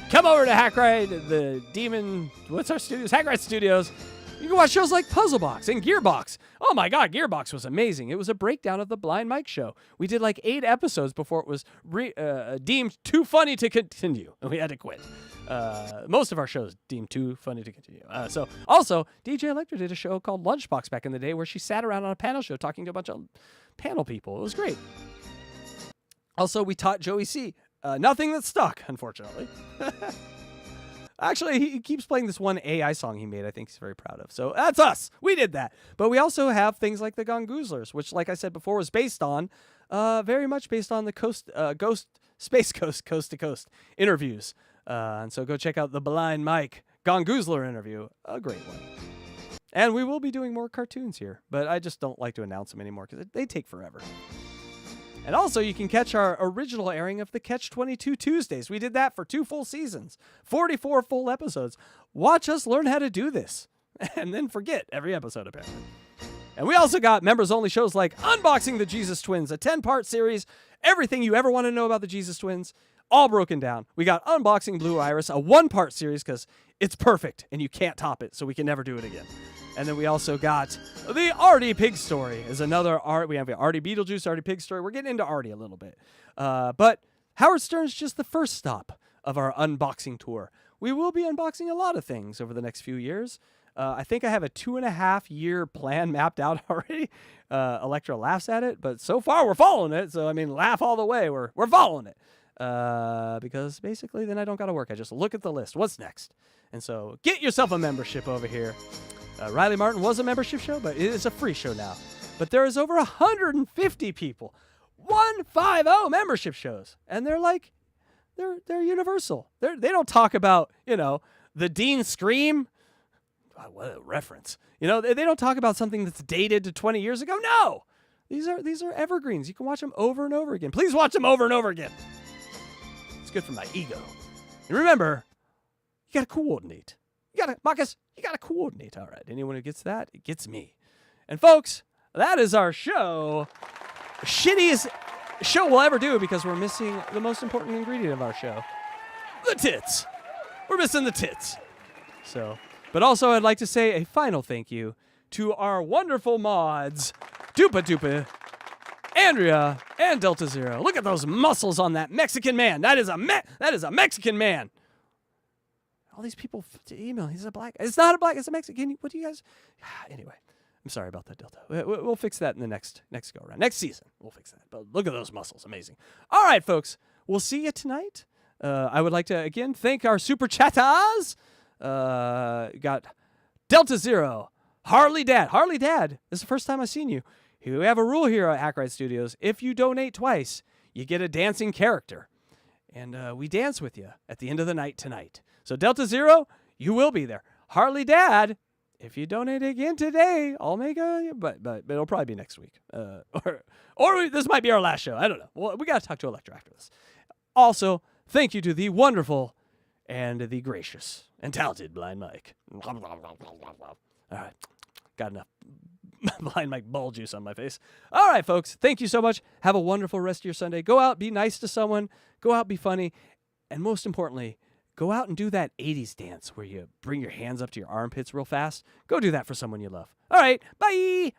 come over to Hackride, the Demon, what's our studios? Hackride Studios. You can watch shows like Puzzle Box and Gearbox. Oh my God, Gearbox was amazing. It was a breakdown of the Blind Mike Show. We did like 8 episodes before it was deemed too funny to continue, and we had to quit. Most of our shows deemed too funny to continue. So also, DJ Electra did a show called Lunchbox back in the day where she sat around on a panel show talking to a bunch of panel people. It was great. Also, we taught Joey C. Nothing that stuck, unfortunately. Actually, he keeps playing this one AI song he made I think he's very proud of. So that's us. We did that. But we also have things like the Gongoozlers, which, like I said before, was based on, very much based on the Space Coast to Coast interviews. And so go check out the Blind Mike Gongoozler interview. A great one. And we will be doing more cartoons here, but I just don't like to announce them anymore because they take forever. And also, you can catch our original airing of the CATCH22 Tuesdays. We did that for 2 full seasons, 44 full episodes. Watch us learn how to do this, and then forget every episode, apparently. And we also got members-only shows like Unboxing the Jesus Twins, a 10-part series, everything you ever want to know about the Jesus Twins, all broken down. We got Unboxing Blue Iris, a 1-part series because it's perfect, and you can't top it, so we can never do it again. And then we also got the Artie Pig Story is another art. We have the Artie Beetlejuice, Artie Pig Story. We're getting into Artie a little bit. But Howard Stern's just the first stop of our unboxing tour. We will be unboxing a lot of things over the next few years. I think I have a 2.5-year plan mapped out already. Electra laughs at it, but so far we're following it. So, I mean, laugh all the way. We're following it. Because basically then I don't got to work. I just look at the list. What's next? And so get yourself a membership over here. Riley Martin was a membership show, but it is a free show now. But there is over 150 people, 150 membership shows, and they're like, they're universal. They don't talk about the Dean Scream. God, what a reference! They don't talk about something that's dated to 20 years ago. No, these are evergreens. You can watch them over and over again. Please watch them over and over again. It's good for my ego. And remember, you got to coordinate. Marcus, you got to coordinate. All right. Anyone who gets that, it gets me. And folks, that is our show. Shittiest show we'll ever do because we're missing the most important ingredient of our show. The tits. We're missing the tits. So, but also I'd like to say a final thank you to our wonderful mods, Dupa Dupa, Andrea, and Delta Zero. Look at those muscles on that Mexican man. That is a Mexican man. All these people email. He's a black. It's not a black. It's a Mexican. What do you guys? Anyway, I'm sorry about that, Delta. We'll fix that in the next go around. Next season, we'll fix that. But look at those muscles. Amazing. All right, folks. We'll see you tonight. I would like to, again, thank our super chatters. Got Delta Zero, Harley Dad. Harley Dad, this is the first time I've seen you. We have a rule here at Hackride Studios. If you donate twice, you get a dancing character. And we dance with you at the end of the night tonight. So Delta Zero, you will be there. Harley Dad, if you donate again today, I'll make but it'll probably be next week. Or this might be our last show. I don't know. Well, we got to talk to Electra after this. Also, thank you to the wonderful and the gracious and talented Blind Mike. All right. Got enough Blind Mike ball juice on my face. All right, folks. Thank you so much. Have a wonderful rest of your Sunday. Go out, be nice to someone. Go out, be funny. And most importantly, go out and do that 80s dance where you bring your hands up to your armpits real fast. Go do that for someone you love. All right. Bye.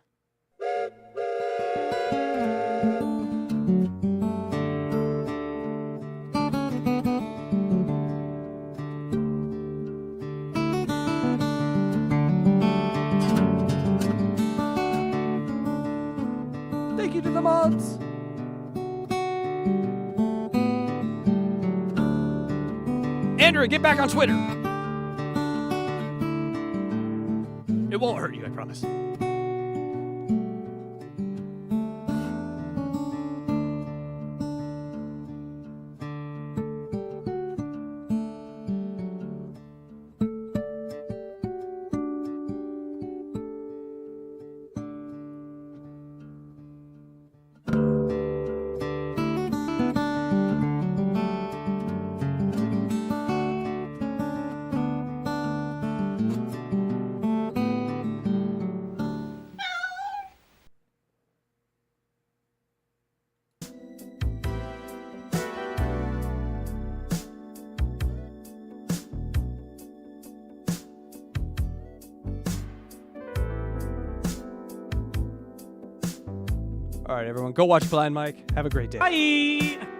Andrew, get back on Twitter. It won't hurt you, I promise. All right, everyone, go watch Blind Mike. Have a great day. Bye.